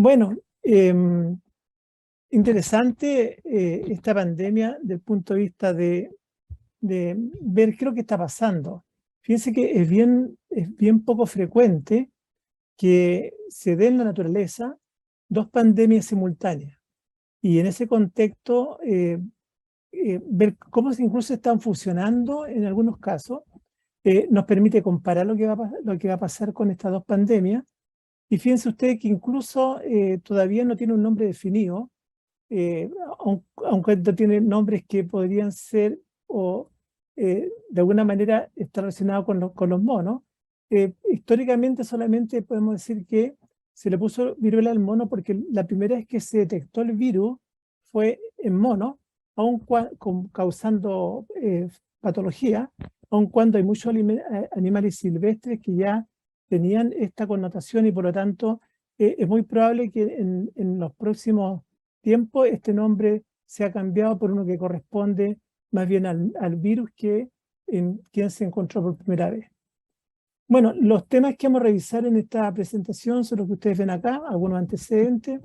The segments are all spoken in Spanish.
Bueno, interesante esta pandemia desde el punto de vista de ver qué es lo que está pasando. Fíjense que es bien poco frecuente que se den en la naturaleza dos pandemias simultáneas. Y en ese contexto, ver cómo incluso están funcionando en algunos casos, nos permite comparar lo que va a pasar con estas dos pandemias. Y fíjense ustedes que incluso todavía no tiene un nombre definido, aunque no tiene nombres que podrían ser o de alguna manera estar relacionados con los monos. Históricamente solamente podemos decir que se le puso viruela al mono porque la primera vez que se detectó el virus fue en monos, causando patología, aun cuando hay muchos animales silvestres que ya tenían esta connotación y por lo tanto es muy probable que en los próximos tiempos este nombre sea cambiado por uno que corresponde más bien al virus que en quien se encontró por primera vez. Bueno, los temas que vamos a revisar en esta presentación son los que ustedes ven acá, algunos antecedentes,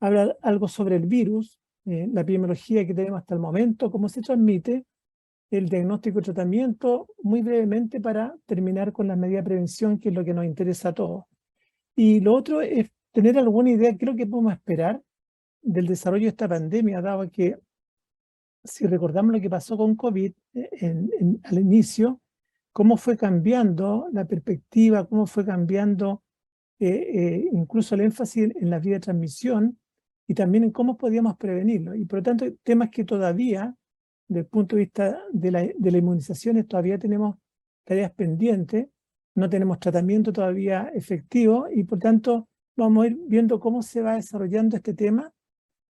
hablar algo sobre el virus, la epidemiología que tenemos hasta el momento, cómo se transmite, el diagnóstico y tratamiento, muy brevemente para terminar con las medidas de prevención, que es lo que nos interesa a todos. Y lo otro es tener alguna idea de qué es lo que podemos esperar del desarrollo de esta pandemia, dado que si recordamos lo que pasó con COVID al inicio, cómo fue cambiando la perspectiva, cómo fue cambiando incluso el énfasis en la vía de transmisión y también en cómo podíamos prevenirlo. Y por lo tanto, temas que todavía, desde el punto de vista de la inmunización, todavía tenemos tareas pendientes, no tenemos tratamiento todavía efectivo y por tanto vamos a ir viendo cómo se va desarrollando este tema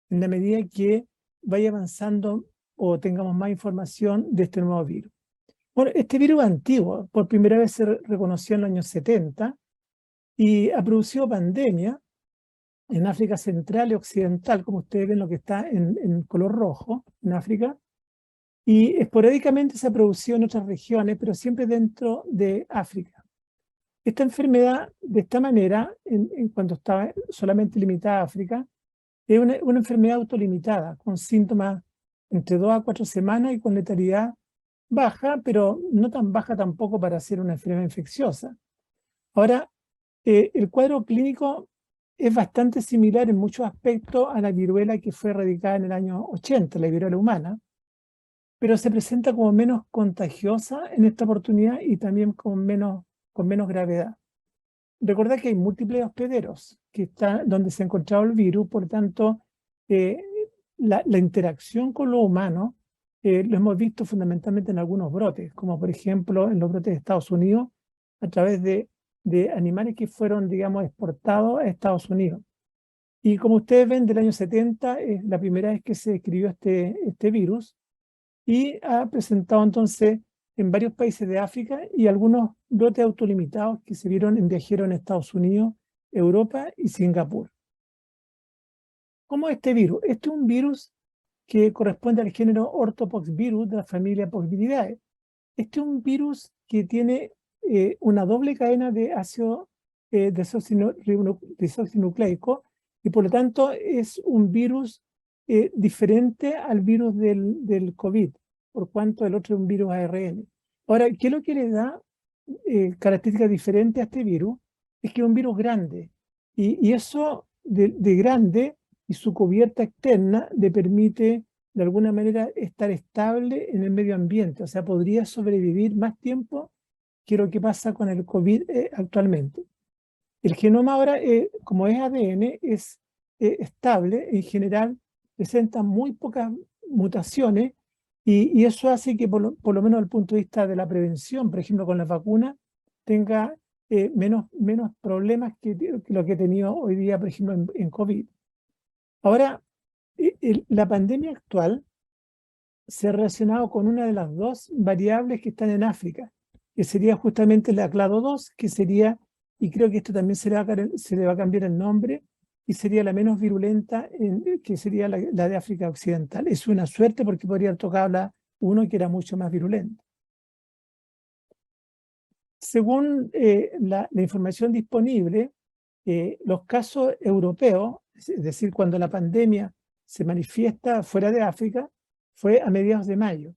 en la medida que vaya avanzando o tengamos más información de este nuevo virus. Bueno, este virus es antiguo, por primera vez se reconoció en los años 70 y ha producido pandemia en África Central y Occidental, como ustedes ven lo que está en color rojo, en África, y esporádicamente se ha producido en otras regiones, pero siempre dentro de África. Esta enfermedad, de esta manera, cuando estaba solamente limitada a África, es una enfermedad autolimitada, con síntomas entre 2 a 4 semanas y con letalidad baja, pero no tan baja tampoco para ser una enfermedad infecciosa. Ahora, el cuadro clínico es bastante similar en muchos aspectos a la viruela que fue erradicada en el año 80, la viruela humana, pero se presenta como menos contagiosa en esta oportunidad y también con menos gravedad. Recordad que hay múltiples hospederos donde se ha encontrado el virus, por tanto, la interacción con los humanos lo hemos visto fundamentalmente en algunos brotes, como por ejemplo en los brotes de Estados Unidos, a través de animales que fueron, digamos, exportados a Estados Unidos. Y como ustedes ven, del año 70 es la primera vez que se describió este virus y ha presentado entonces en varios países de África y algunos brotes autolimitados que se vieron en viajeros en Estados Unidos, Europa y Singapur. ¿Cómo es este virus? Este es un virus que corresponde al género Orthopoxvirus de la familia Poxviridae. Este es un virus que tiene una doble cadena de ácido desoxinucleico y por lo tanto es un virus diferente al virus del COVID, por cuanto el otro es un virus ARN. Ahora, ¿qué es lo que le da características diferentes a este virus? Es que es un virus grande y eso de grande y su cubierta externa le permite de alguna manera estar estable en el medio ambiente, o sea, podría sobrevivir más tiempo que lo que pasa con el COVID actualmente. El genoma ahora, como es ADN, es estable, en general presenta muy pocas mutaciones y eso hace que por lo menos desde el punto de vista de la prevención, por ejemplo con las vacunas, tenga menos problemas que lo que he tenido hoy día, por ejemplo, en COVID. Ahora, la pandemia actual se ha relacionado con una de las dos variables que están en África, que sería justamente la clado-2, que sería, y creo que esto también se le va a cambiar el nombre, y sería la menos virulenta, que sería la de África Occidental. Es una suerte porque podría haber tocado la uno que era mucho más virulenta. Según la información disponible, Los casos europeos, es decir, cuando la pandemia se manifiesta fuera de África, fue a mediados de mayo.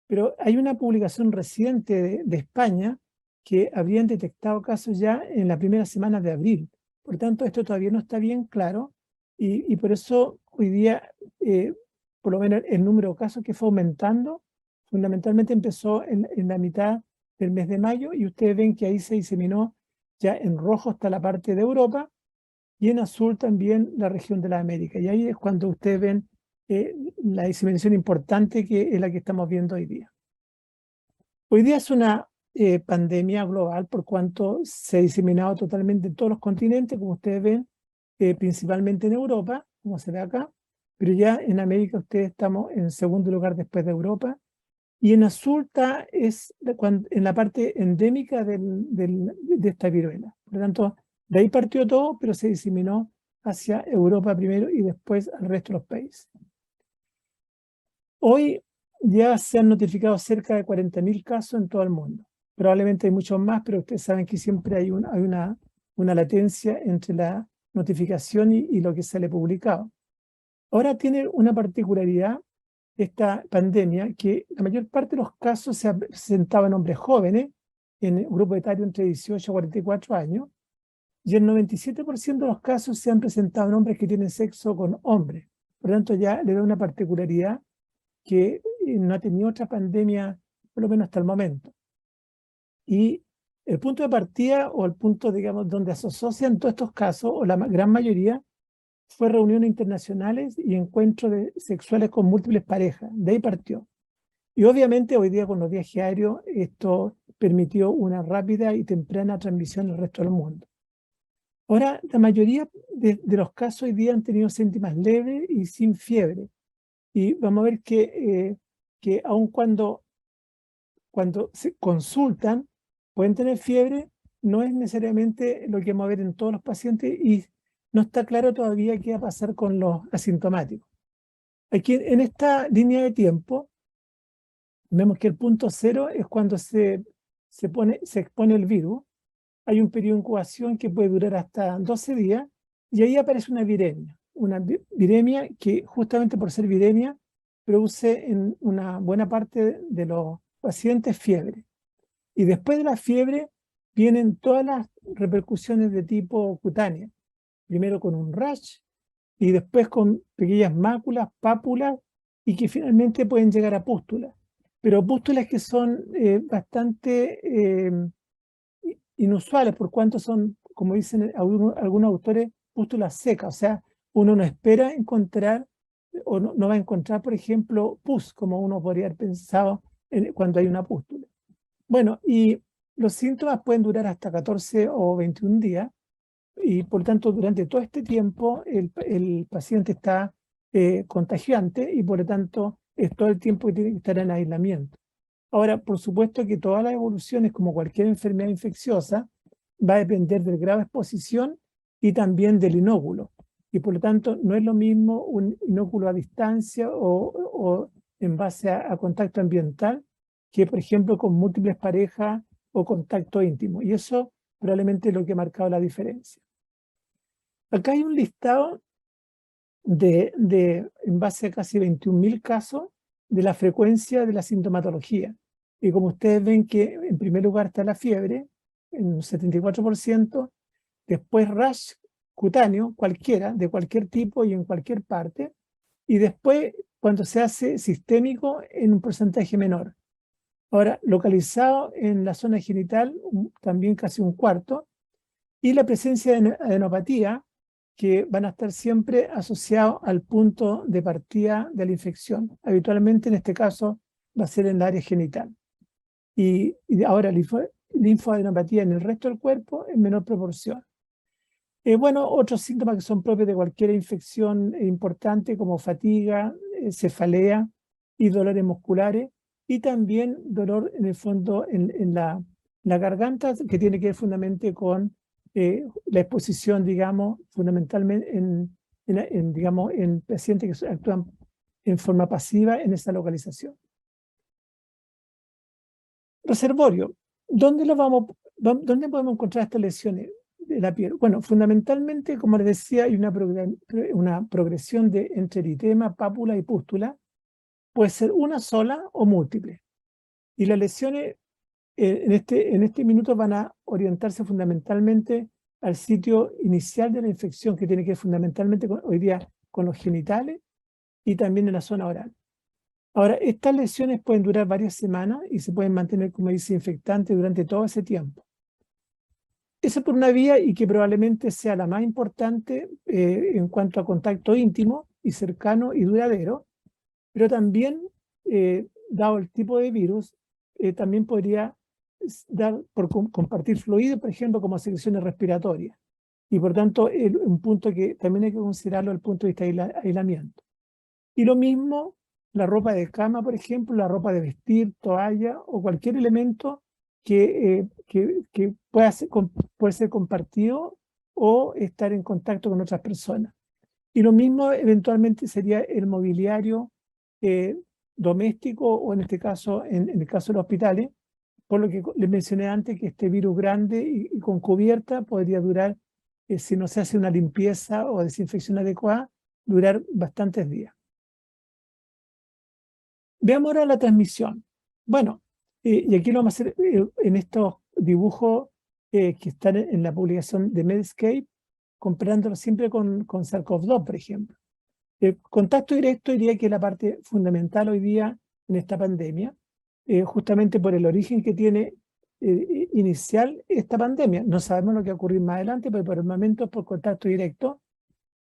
Pero hay una publicación reciente de España que habrían detectado casos ya en las primeras semanas de abril. Por tanto, esto todavía no está bien claro y por eso hoy día, por lo menos el número de casos que fue aumentando, fundamentalmente empezó en la mitad del mes de mayo y ustedes ven que ahí se diseminó ya en rojo hasta la parte de Europa y en azul también la región de la América. Y ahí es cuando ustedes ven la diseminación importante que es la que estamos viendo hoy día. Hoy día es una pandemia global por cuanto se ha diseminado totalmente en todos los continentes, como ustedes ven, principalmente en Europa, como se ve acá, pero ya en América ustedes estamos en segundo lugar después de Europa, y en azul está en la parte endémica de esta viruela. Por lo tanto, de ahí partió todo, pero se diseminó hacia Europa primero y después al resto de los países. Hoy ya se han notificado cerca de 40.000 casos en todo el mundo. Probablemente hay muchos más, pero ustedes saben que siempre hay una latencia entre la notificación y lo que sale publicado. Ahora tiene una particularidad esta pandemia, que la mayor parte de los casos se ha presentado en hombres jóvenes, en un grupo etario entre 18 y 44 años, y el 97% de los casos se han presentado en hombres que tienen sexo con hombres. Por lo tanto, ya le da una particularidad que no ha tenido otra pandemia, por lo menos hasta el momento. Y el punto de partida, o el punto, digamos, donde se asocian todos estos casos, o la gran mayoría, fue reuniones internacionales y encuentros sexuales con múltiples parejas. De ahí partió. Y obviamente hoy día con los viajes aéreos esto permitió una rápida y temprana transmisión al resto del mundo. Ahora, la mayoría de los casos hoy día han tenido síntomas leves y sin fiebre. Y vamos a ver que aun cuando se consultan, pueden tener fiebre, no es necesariamente lo que vamos a ver en todos los pacientes y no está claro todavía qué va a pasar con los asintomáticos. Aquí en esta línea de tiempo, vemos que el punto cero es cuando se expone el virus. Hay un periodo de incubación que puede durar hasta 12 días y ahí aparece una viremia que justamente por ser viremia produce en una buena parte de los pacientes fiebre. Y después de la fiebre vienen todas las repercusiones de tipo cutánea. Primero con un rash y después con pequeñas máculas, pápulas y que finalmente pueden llegar a pústulas. Pero pústulas que son bastante inusuales por cuanto son, como dicen algunos autores, pústulas secas. O sea, uno no espera encontrar o no va a encontrar, por ejemplo, pus, como uno podría haber pensado cuando hay una pústula. Bueno, y los síntomas pueden durar hasta 14 o 21 días y por tanto durante todo este tiempo el paciente está contagiante y por lo tanto es todo el tiempo que tiene que estar en aislamiento. Ahora, por supuesto que todas las evoluciones, como cualquier enfermedad infecciosa, va a depender del grado de exposición y también del inóculo. Y por lo tanto, no es lo mismo un inóculo a distancia o en base a contacto ambiental que, por ejemplo, con múltiples parejas o contacto íntimo. Y eso probablemente es lo que ha marcado la diferencia. Acá hay un listado en base a casi 21.000 casos de la frecuencia de la sintomatología. Y como ustedes ven que en primer lugar está la fiebre, en un 74%, después rash cutáneo, cualquiera, de cualquier tipo y en cualquier parte, y después cuando se hace sistémico en un porcentaje menor. Ahora, localizado en la zona genital, también casi un cuarto, y la presencia de adenopatía, que van a estar siempre asociados al punto de partida de la infección. Habitualmente, en este caso, va a ser en el área genital. Y ahora, linfoadenopatía en el resto del cuerpo en menor proporción. Bueno, otros síntomas que son propios de cualquier infección importante, como fatiga, cefalea y dolores musculares, y también dolor en el fondo en la garganta, que tiene que ver fundamentalmente con la exposición, digamos, fundamentalmente en pacientes que actúan en forma pasiva en esa localización. Reservorio. ¿Dónde podemos encontrar estas lesiones? de la piel. Bueno, fundamentalmente, como les decía, hay una progresión entre eritema, pápula y pústula. Puede ser una sola o múltiple. Y las lesiones en este minuto van a orientarse fundamentalmente al sitio inicial de la infección, que tiene que ver fundamentalmente hoy día con los genitales y también en la zona oral. Ahora, estas lesiones pueden durar varias semanas y se pueden mantener, como dice, infectantes durante todo ese tiempo. Esa por una vía y que probablemente sea la más importante en cuanto a contacto íntimo y cercano y duradero, pero también, dado el tipo de virus, también podría dar por compartir fluidos, por ejemplo, como secreciones respiratorias. Y por tanto, un punto que también hay que considerarlo desde el punto de vista de aislamiento. Y lo mismo, la ropa de cama, por ejemplo, la ropa de vestir, toalla o cualquier elemento que puede ser compartido o estar en contacto con otras personas. Y lo mismo eventualmente sería el mobiliario doméstico o en este caso, en el caso de los hospitales, por lo que les mencioné antes que este virus grande y con cubierta podría durar, si no se hace una limpieza o desinfección adecuada, durar bastantes días. Veamos ahora la transmisión. Bueno, y aquí lo vamos a hacer en estos dibujos que están en la publicación de Medscape, comparándolo siempre con SARS-CoV-2, por ejemplo. El contacto directo diría que es la parte fundamental hoy día en esta pandemia, justamente por el origen que tiene inicial esta pandemia. No sabemos lo que va a ocurrir más adelante, pero por el momento es por contacto directo.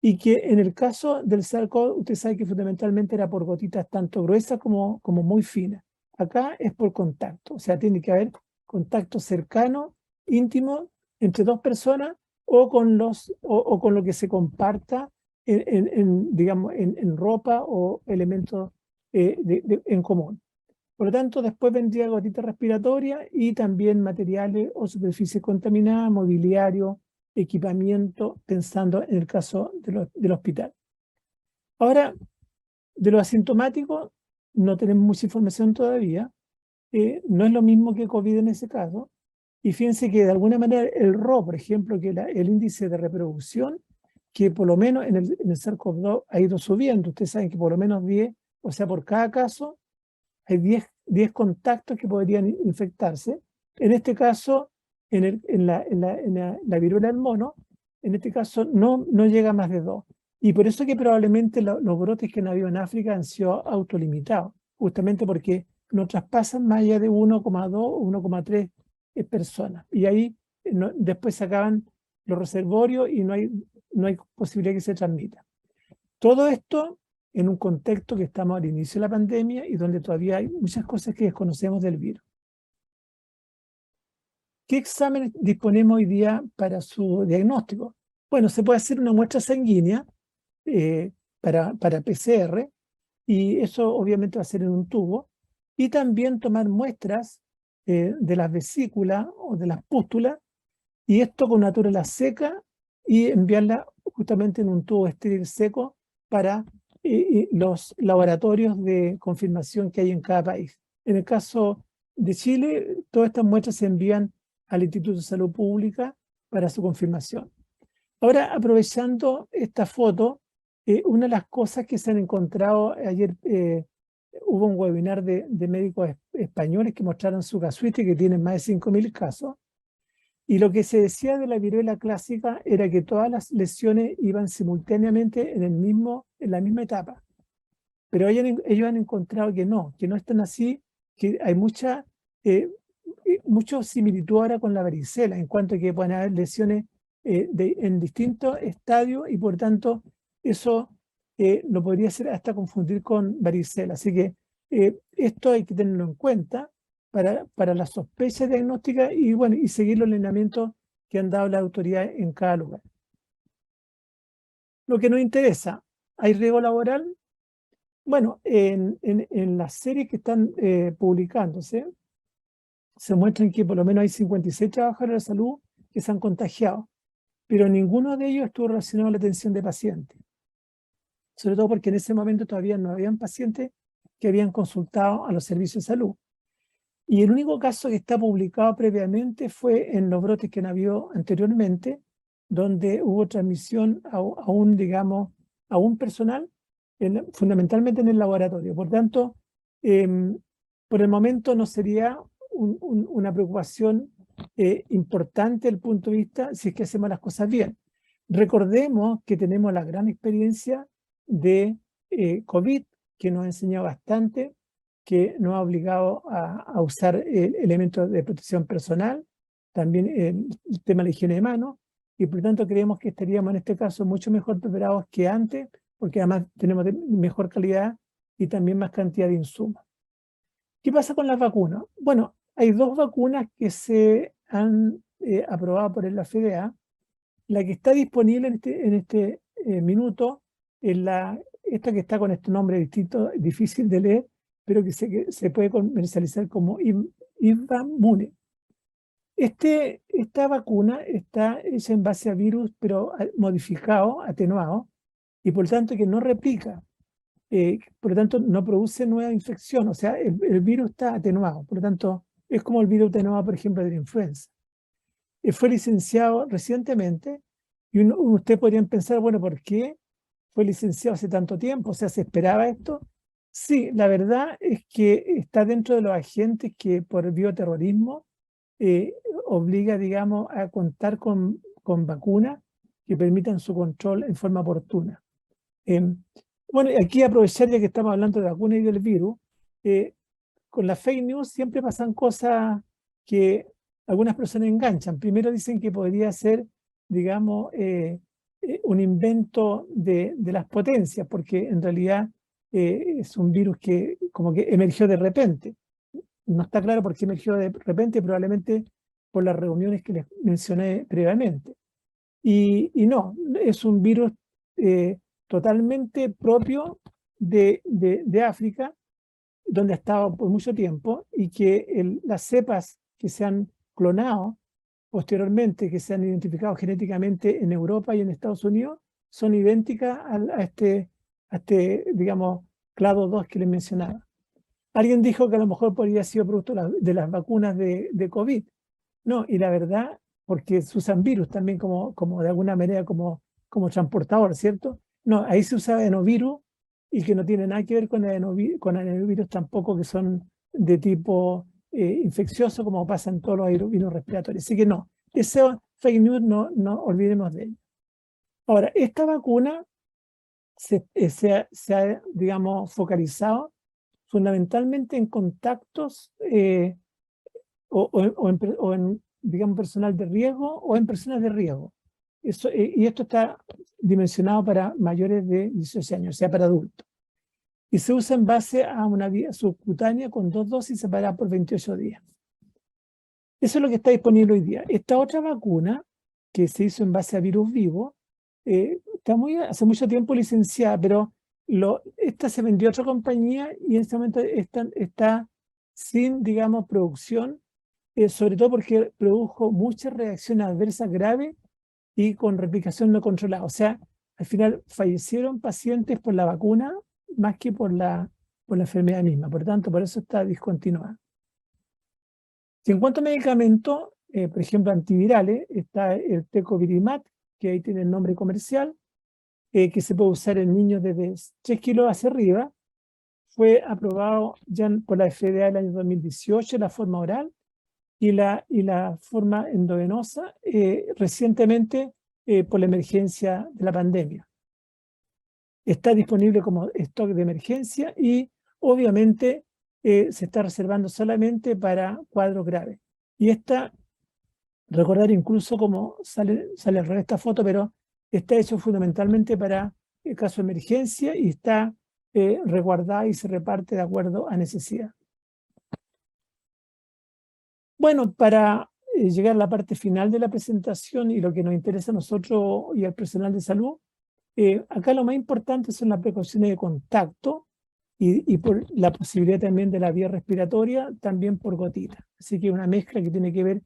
Y que en el caso del SARS-CoV, usted sabe que fundamentalmente era por gotitas tanto gruesas como muy finas. Acá es por contacto, o sea, tiene que haber contacto cercano, íntimo, entre dos personas o con lo que se comparta digamos, en ropa o elementos en común. Por lo tanto, después vendría gotita respiratoria y también materiales o superficies contaminadas, mobiliario, equipamiento, pensando en el caso del hospital. Ahora, de los asintomáticos, no tenemos mucha información todavía. No es lo mismo que COVID en ese caso. Y fíjense que de alguna manera el RO, por ejemplo, que el índice de reproducción, que por lo menos en el SARS-CoV-2 ha ido subiendo. Ustedes saben que por lo menos 10, o sea, por cada caso, hay 10 contactos que podrían infectarse. En este caso, en la viruela del mono, en este caso no llega a más de 2. Y por eso que probablemente los brotes que han habido en África han sido autolimitados, justamente porque no traspasan más allá de 1,2 o 1,3 personas. Y ahí después se acaban los reservorios y no hay posibilidad que se transmita. Todo esto en un contexto que estamos al inicio de la pandemia y donde todavía hay muchas cosas que desconocemos del virus. ¿Qué exámenes disponemos hoy día para su diagnóstico? Bueno, se puede hacer una muestra sanguínea para PCR, y eso obviamente va a ser en un tubo, y también tomar muestras de las vesículas o de las pústulas, y esto con una túnela seca y enviarla justamente en un tubo estéril seco para los laboratorios de confirmación que hay en cada país. En el caso de Chile, todas estas muestras se envían al Instituto de Salud Pública para su confirmación. Ahora, aprovechando esta foto, una de las cosas que se han encontrado ayer, hubo un webinar de médicos españoles que mostraron su casuística, que tienen más de 5.000 casos, y lo que se decía de la viruela clásica era que todas las lesiones iban simultáneamente en la misma etapa. Pero ellos han encontrado que no están así, que hay mucha similitud ahora con la varicela, en cuanto a que pueden haber lesiones en distintos estadios y por tanto eso lo podría hacer hasta confundir con varicela. Así que esto hay que tenerlo en cuenta para la sospecha diagnóstica y, bueno, y seguir los lineamientos que han dado las autoridades en cada lugar. Lo que nos interesa, ¿hay riesgo laboral? Bueno, en las series que están publicándose, se muestran que por lo menos hay 56 trabajadores de la salud que se han contagiado, pero ninguno de ellos estuvo relacionado a la atención de pacientes. Sobre todo porque en ese momento todavía no habían pacientes que habían consultado a los servicios de salud. Y el único caso que está publicado previamente fue en los brotes que han habido anteriormente, donde hubo transmisión a un, digamos, a un personal, fundamentalmente en el laboratorio. Por tanto, por el momento no sería una preocupación importante desde el punto de vista si es que hacemos las cosas bien. Recordemos que tenemos la gran experiencia de COVID, que nos ha enseñado bastante, que nos ha obligado a usar elementos de protección personal, también el tema de la higiene de manos, y por lo tanto creemos que estaríamos en este caso mucho mejor preparados que antes, porque además tenemos mejor calidad y también más cantidad de insumos. ¿Qué pasa con las vacunas? Bueno, hay dos vacunas que se han aprobado por la FDA. La que está disponible en este minuto es esta que está con este nombre distinto, difícil de leer, pero que se puede comercializar como Ivamune. Esta vacuna está hecha en base a virus, pero modificado, atenuado, y por lo tanto que no replica. Por lo tanto, no produce nueva infección, o sea, el virus está atenuado, por lo tanto, es como el virus atenuado, por ejemplo, de la influenza. Fue licenciado recientemente, y usted podrían pensar, bueno, ¿por qué fue licenciado hace tanto tiempo? O sea, ¿se esperaba esto? Sí, la verdad es que está dentro de los agentes que por bioterrorismo obliga, digamos, a contar con vacunas que permitan su control en forma oportuna. Bueno, aquí aprovechar ya que estamos hablando de vacunas y del virus, con la fake news siempre pasan cosas que algunas personas enganchan. Primero dicen que podría ser, digamos, un invento de las potencias, porque en realidad es un virus que como que emergió de repente. No está claro por qué emergió de repente, probablemente por las reuniones que les mencioné previamente. Y no, es un virus totalmente propio de África, donde ha estado por mucho tiempo, y que las cepas que se han clonado posteriormente, que se han identificado genéticamente en Europa y en Estados Unidos, son idénticas a este, digamos, clado 2 que les mencionaba. Alguien dijo que a lo mejor podría haber sido producto de las vacunas de COVID. No, y la verdad, porque se usan virus también como de alguna manera como transportador, ¿cierto? No, ahí se usa adenovirus y que no tiene nada que ver con adenovirus tampoco, que son de tipo infeccioso, como pasa en todos los virus respiratorios. Así que no, ese fake news no olvidemos de ello. Ahora, esta vacuna se ha, digamos, focalizado fundamentalmente en contactos o en, digamos, personal de riesgo o en personas de riesgo. Y esto está dimensionado para mayores de 18 años, o sea, para adultos. Y se usa en base a una vía subcutánea con 2 dosis separadas por 28 días. Eso es lo que está disponible hoy día. Esta otra vacuna, que se hizo en base a virus vivo, está hace mucho tiempo licenciada, pero esta se vendió a otra compañía y en este momento está sin, digamos, producción, sobre todo porque produjo muchas reacciones adversas graves y con replicación no controlada. O sea, al final fallecieron pacientes por la vacuna más que por la enfermedad misma. Por tanto, por eso está discontinuada. En cuanto a medicamentos, por ejemplo, antivirales, está el Tecovirimat, que ahí tiene el nombre comercial, que se puede usar en niños desde 3 kilos hacia arriba. Fue aprobado ya por la FDA el año 2018, la forma oral, y la forma endovenosa recientemente por la emergencia de la pandemia. Está disponible como stock de emergencia y obviamente se está reservando solamente para cuadros graves. Y recordar incluso como sale al revés esta foto, pero está hecho fundamentalmente para el caso de emergencia y está resguardada y se reparte de acuerdo a necesidad. Bueno, para llegar a la parte final de la presentación y lo que nos interesa a nosotros y al personal de salud, acá lo más importante son las precauciones de contacto y por la posibilidad también de la vía respiratoria, también por gotita. Así que una mezcla que tiene que ver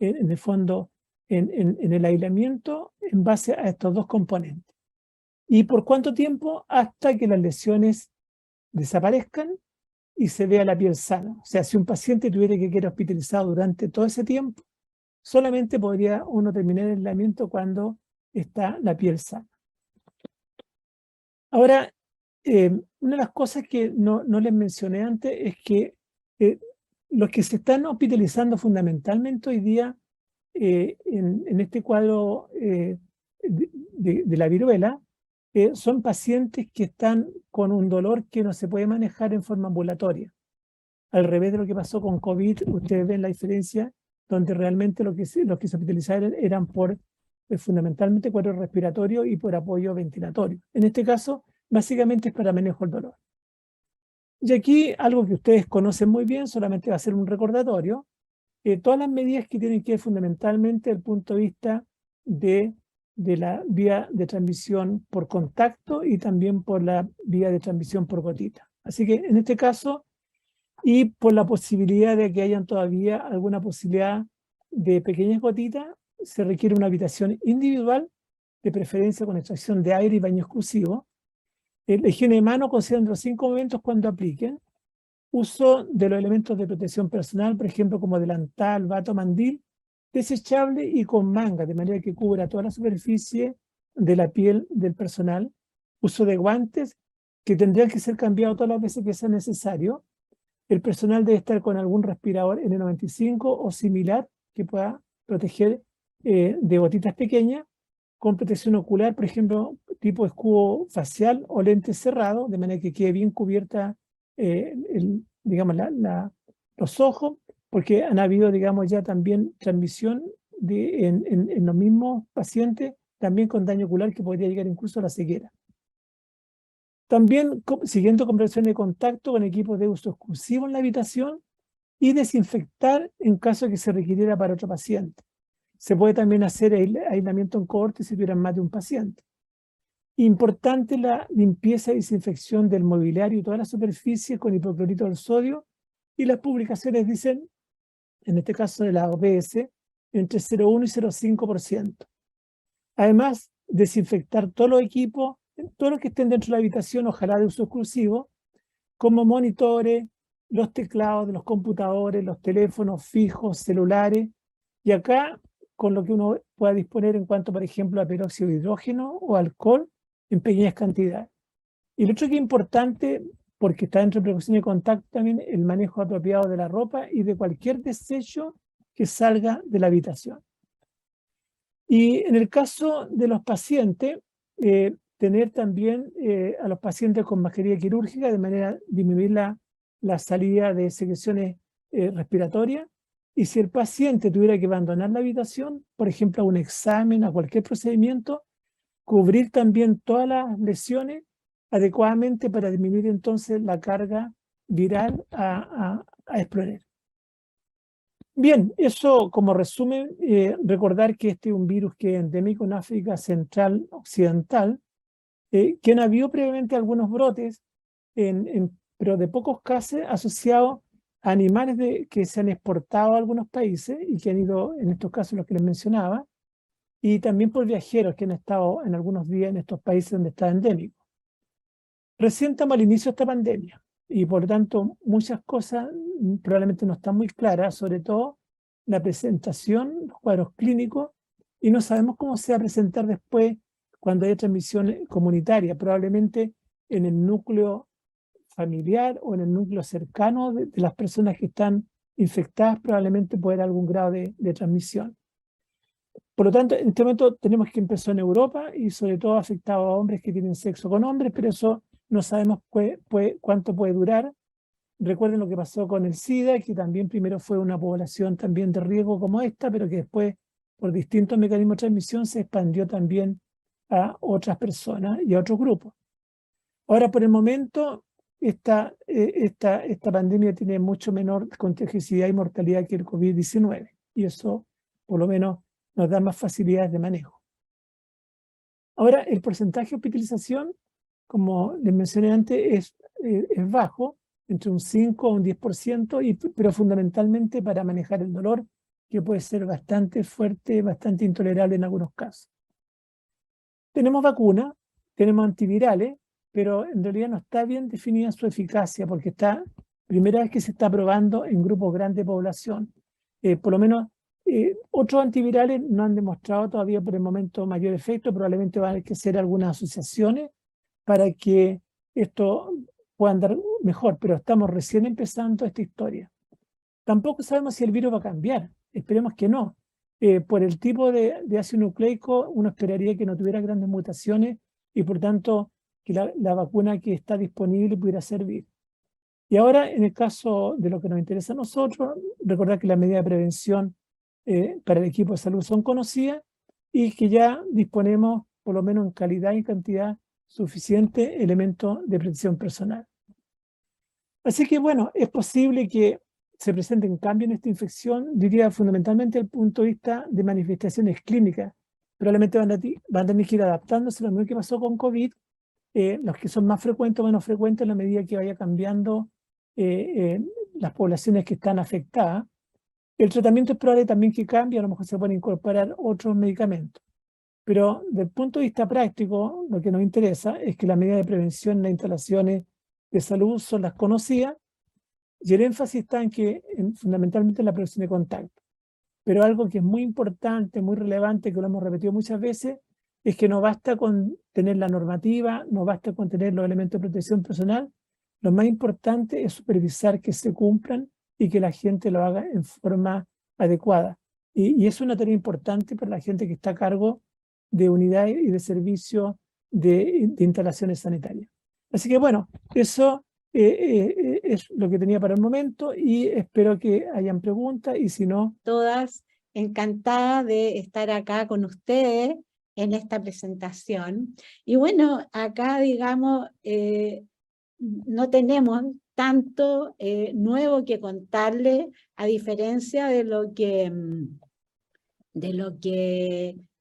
en el fondo en el aislamiento en base a estos dos componentes. ¿Y por cuánto tiempo? Hasta que las lesiones desaparezcan y se vea la piel sana. O sea, si un paciente tuviera que quedar hospitalizado durante todo ese tiempo, solamente podría uno terminar el aislamiento cuando está la piel sana. Ahora, una de las cosas que no les mencioné antes es que los que se están hospitalizando fundamentalmente hoy día en este cuadro de la viruela son pacientes que están con un dolor que no se puede manejar en forma ambulatoria. Al revés de lo que pasó con COVID, ustedes ven la diferencia, donde realmente los que se hospitalizaron eran por fundamentalmente cuadro respiratorio y por apoyo ventilatorio. En este caso, básicamente es para manejo del dolor. Y aquí, algo que ustedes conocen muy bien, solamente va a ser un recordatorio, todas las medidas que tienen que ver fundamentalmente desde el punto de vista de la vía de transmisión por contacto y también por la vía de transmisión por gotita. Así que en este caso, y por la posibilidad de que hayan todavía alguna posibilidad de pequeñas gotitas, se requiere una habitación individual, de preferencia con extracción de aire y baño exclusivo. La higiene de mano considerando los 5 momentos cuando apliquen. Uso de los elementos de protección personal, por ejemplo, como delantal, bato, mandil, desechable y con manga, de manera que cubra toda la superficie de la piel del personal. Uso de guantes que tendrían que ser cambiados todas las veces que sea necesario. El personal debe estar con algún respirador N95 o similar que pueda proteger de gotitas pequeñas, con protección ocular, por ejemplo, tipo escudo facial o lente cerrado, de manera que quede bien cubierta digamos, los ojos, porque han habido, digamos, ya también transmisión en los mismos pacientes, también con daño ocular que podría llegar incluso a la ceguera. También siguiendo con prevención de contacto con equipos de uso exclusivo en la habitación y desinfectar en caso de que se requiriera para otro paciente. Se puede también hacer aislamiento en cohorte si tuvieran más de un paciente. Importante la limpieza y desinfección del mobiliario y todas las superficies con hipoclorito de sodio, y las publicaciones dicen, en este caso de la OPS, entre 0,1 y 0,5%. Además, desinfectar todos los equipos, todos los que estén dentro de la habitación, ojalá de uso exclusivo, como monitores, los teclados de los computadores, los teléfonos fijos, celulares, y acá con lo que uno pueda disponer en cuanto, por ejemplo, a peróxido de hidrógeno o alcohol en pequeñas cantidades. Y lo otro que es importante, porque está dentro de precaución de contacto también, el manejo apropiado de la ropa y de cualquier desecho que salga de la habitación. Y en el caso de los pacientes, tener también a los pacientes con mascarilla quirúrgica de manera de disminuir la salida de secreciones respiratorias. Y si el paciente tuviera que abandonar la habitación, por ejemplo, a un examen, a cualquier procedimiento, cubrir también todas las lesiones adecuadamente para disminuir entonces la carga viral a explorar. Bien, eso como resumen, recordar que este es un virus que es endémico en África Central Occidental, que han habido previamente algunos brotes, pero de pocos casos asociados a animales que se han exportado a algunos países y que han ido, en estos casos los que les mencionaba, y también por viajeros que han estado en algunos días en estos países donde está endémico. Recién estamos al inicio de esta pandemia y por lo tanto muchas cosas probablemente no están muy claras, sobre todo la presentación, los cuadros clínicos, y no sabemos cómo se va a presentar después cuando haya transmisión comunitaria, probablemente en el núcleo familiar o en el núcleo cercano de las personas que están infectadas, probablemente puede haber algún grado de transmisión. Por lo tanto, en este momento tenemos que empezar en Europa y sobre todo afectado a hombres que tienen sexo con hombres, pero eso no sabemos cuánto puede durar. Recuerden lo que pasó con el SIDA, que también primero fue una población también de riesgo como esta, pero que después, por distintos mecanismos de transmisión, se expandió también a otras personas y a otros grupos. Ahora, por el momento, esta pandemia tiene mucho menor contagiosidad y mortalidad que el COVID-19, y eso, por lo menos, nos da más facilidades de manejo. Ahora, el porcentaje de hospitalización, como les mencioné antes, es bajo, entre un 5 o un 10%, pero fundamentalmente para manejar el dolor, que puede ser bastante fuerte, bastante intolerable en algunos casos. Tenemos vacunas, tenemos antivirales, pero en realidad no está bien definida su eficacia, porque está primera vez que se está probando en grupos grandes de población. Por lo menos otros antivirales no han demostrado todavía por el momento mayor efecto, probablemente va a haber que hacer algunas asociaciones para que esto pueda andar mejor, pero estamos recién empezando esta historia. Tampoco sabemos si el virus va a cambiar, esperemos que no. Por el tipo de ácido nucleico, uno esperaría que no tuviera grandes mutaciones y por tanto que la vacuna que está disponible pudiera servir. Y ahora, en el caso de lo que nos interesa a nosotros, recordar que las medidas de prevención para el equipo de salud son conocidas y que ya disponemos, por lo menos en calidad y cantidad suficiente, elementos de protección personal. Así que bueno, es posible que se presenten cambios en esta infección, diría fundamentalmente desde el punto de vista de manifestaciones clínicas. Probablemente van a tener que ir adaptándose, lo mismo que pasó con COVID, los que son más frecuentes o menos frecuentes a la medida que vaya cambiando las poblaciones que están afectadas. El tratamiento es probable también que cambie, a lo mejor se pueden incorporar otros medicamentos. Pero desde el punto de vista práctico, lo que nos interesa es que las medidas de prevención en las instalaciones de salud son las conocidas y el énfasis está en que fundamentalmente en la prevención de contacto. Pero algo que es muy importante, muy relevante, que lo hemos repetido muchas veces, es que no basta con tener la normativa, no basta con tener los elementos de protección personal. Lo más importante es supervisar que se cumplan y que la gente lo haga en forma adecuada. Y es una tarea importante para la gente que está a cargo de unidades y de servicios de instalaciones sanitarias. Así que bueno, eso es lo que tenía para el momento y espero que hayan preguntas y si no... Todas encantada de estar acá con ustedes en esta presentación. Y bueno, acá digamos, no tenemos tanto nuevo que contarle, a diferencia de lo que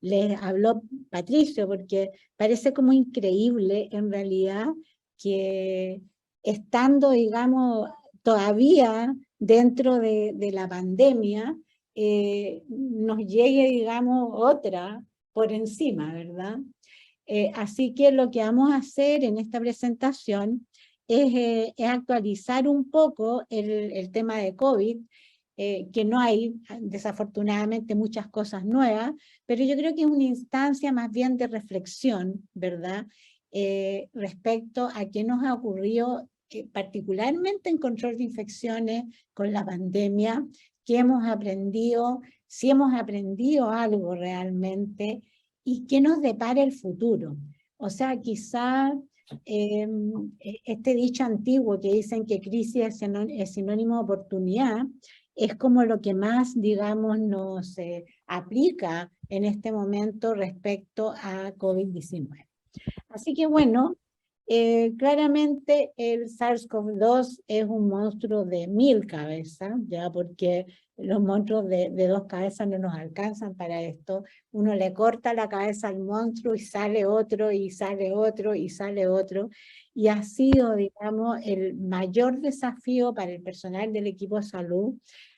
les habló Patricio, porque parece como increíble en realidad que estando, digamos, todavía dentro de la pandemia, nos llegue, digamos, otra por encima, ¿verdad? Así que lo que vamos a hacer en esta presentación es actualizar un poco el tema de COVID, que no hay desafortunadamente muchas cosas nuevas, pero yo creo que es una instancia más bien de reflexión, ¿verdad? Respecto a qué nos ha ocurrido particularmente en control de infecciones con la pandemia, qué hemos aprendido, si hemos aprendido algo realmente y qué nos depara el futuro. O sea, quizá este dicho antiguo que dicen que crisis es sinónimo de oportunidad, es como lo que más, digamos, nos aplica en este momento respecto a COVID-19. Así que bueno, claramente el SARS-CoV-2 es un monstruo de 1000 cabezas, ya porque los monstruos de 2 cabezas no nos alcanzan para esto. Uno le corta la cabeza al monstruo y sale otro, y sale otro, y sale otro. Y ha sido, digamos, el mayor desafío para el personal del equipo de salud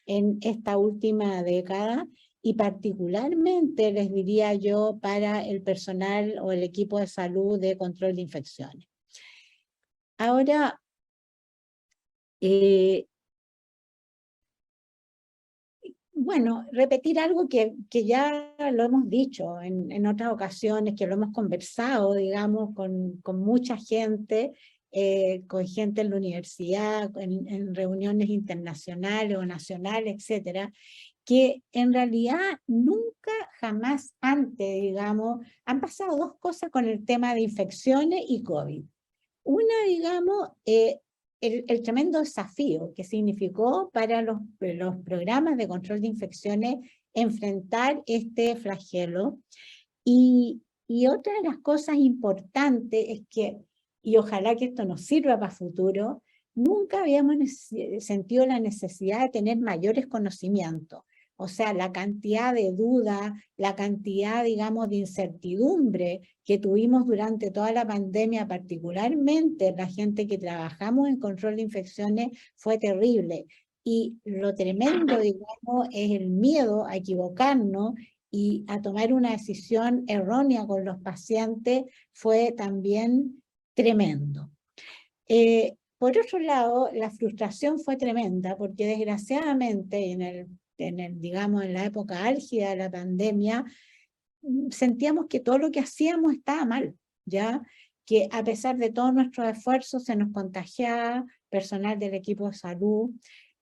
en esta última década, y particularmente, les diría yo, para el personal o el equipo de salud de control de infecciones. Ahora, bueno, repetir algo que ya lo hemos dicho en otras ocasiones, que lo hemos conversado, digamos, con mucha gente, con gente en la universidad, en reuniones internacionales o nacionales, etcétera, que en realidad nunca, jamás antes, digamos, han pasado 2 cosas con el tema de infecciones y COVID. Una, digamos, el tremendo desafío que significó para los programas de control de infecciones enfrentar este flagelo. Y otra de las cosas importantes es que, y ojalá que esto nos sirva para futuro, nunca habíamos sentido la necesidad de tener mayores conocimientos. O sea, la cantidad de dudas, la cantidad, digamos, de incertidumbre que tuvimos durante toda la pandemia, particularmente la gente que trabajamos en control de infecciones, fue terrible. Y lo tremendo, digamos, es el miedo a equivocarnos y a tomar una decisión errónea con los pacientes, fue también tremendo. por otro lado, la frustración fue tremenda, porque desgraciadamente digamos, en la época álgida de la pandemia, sentíamos que todo lo que hacíamos estaba mal, ¿ya? Que a pesar de todos nuestros esfuerzos se nos contagiaba personal del equipo de salud,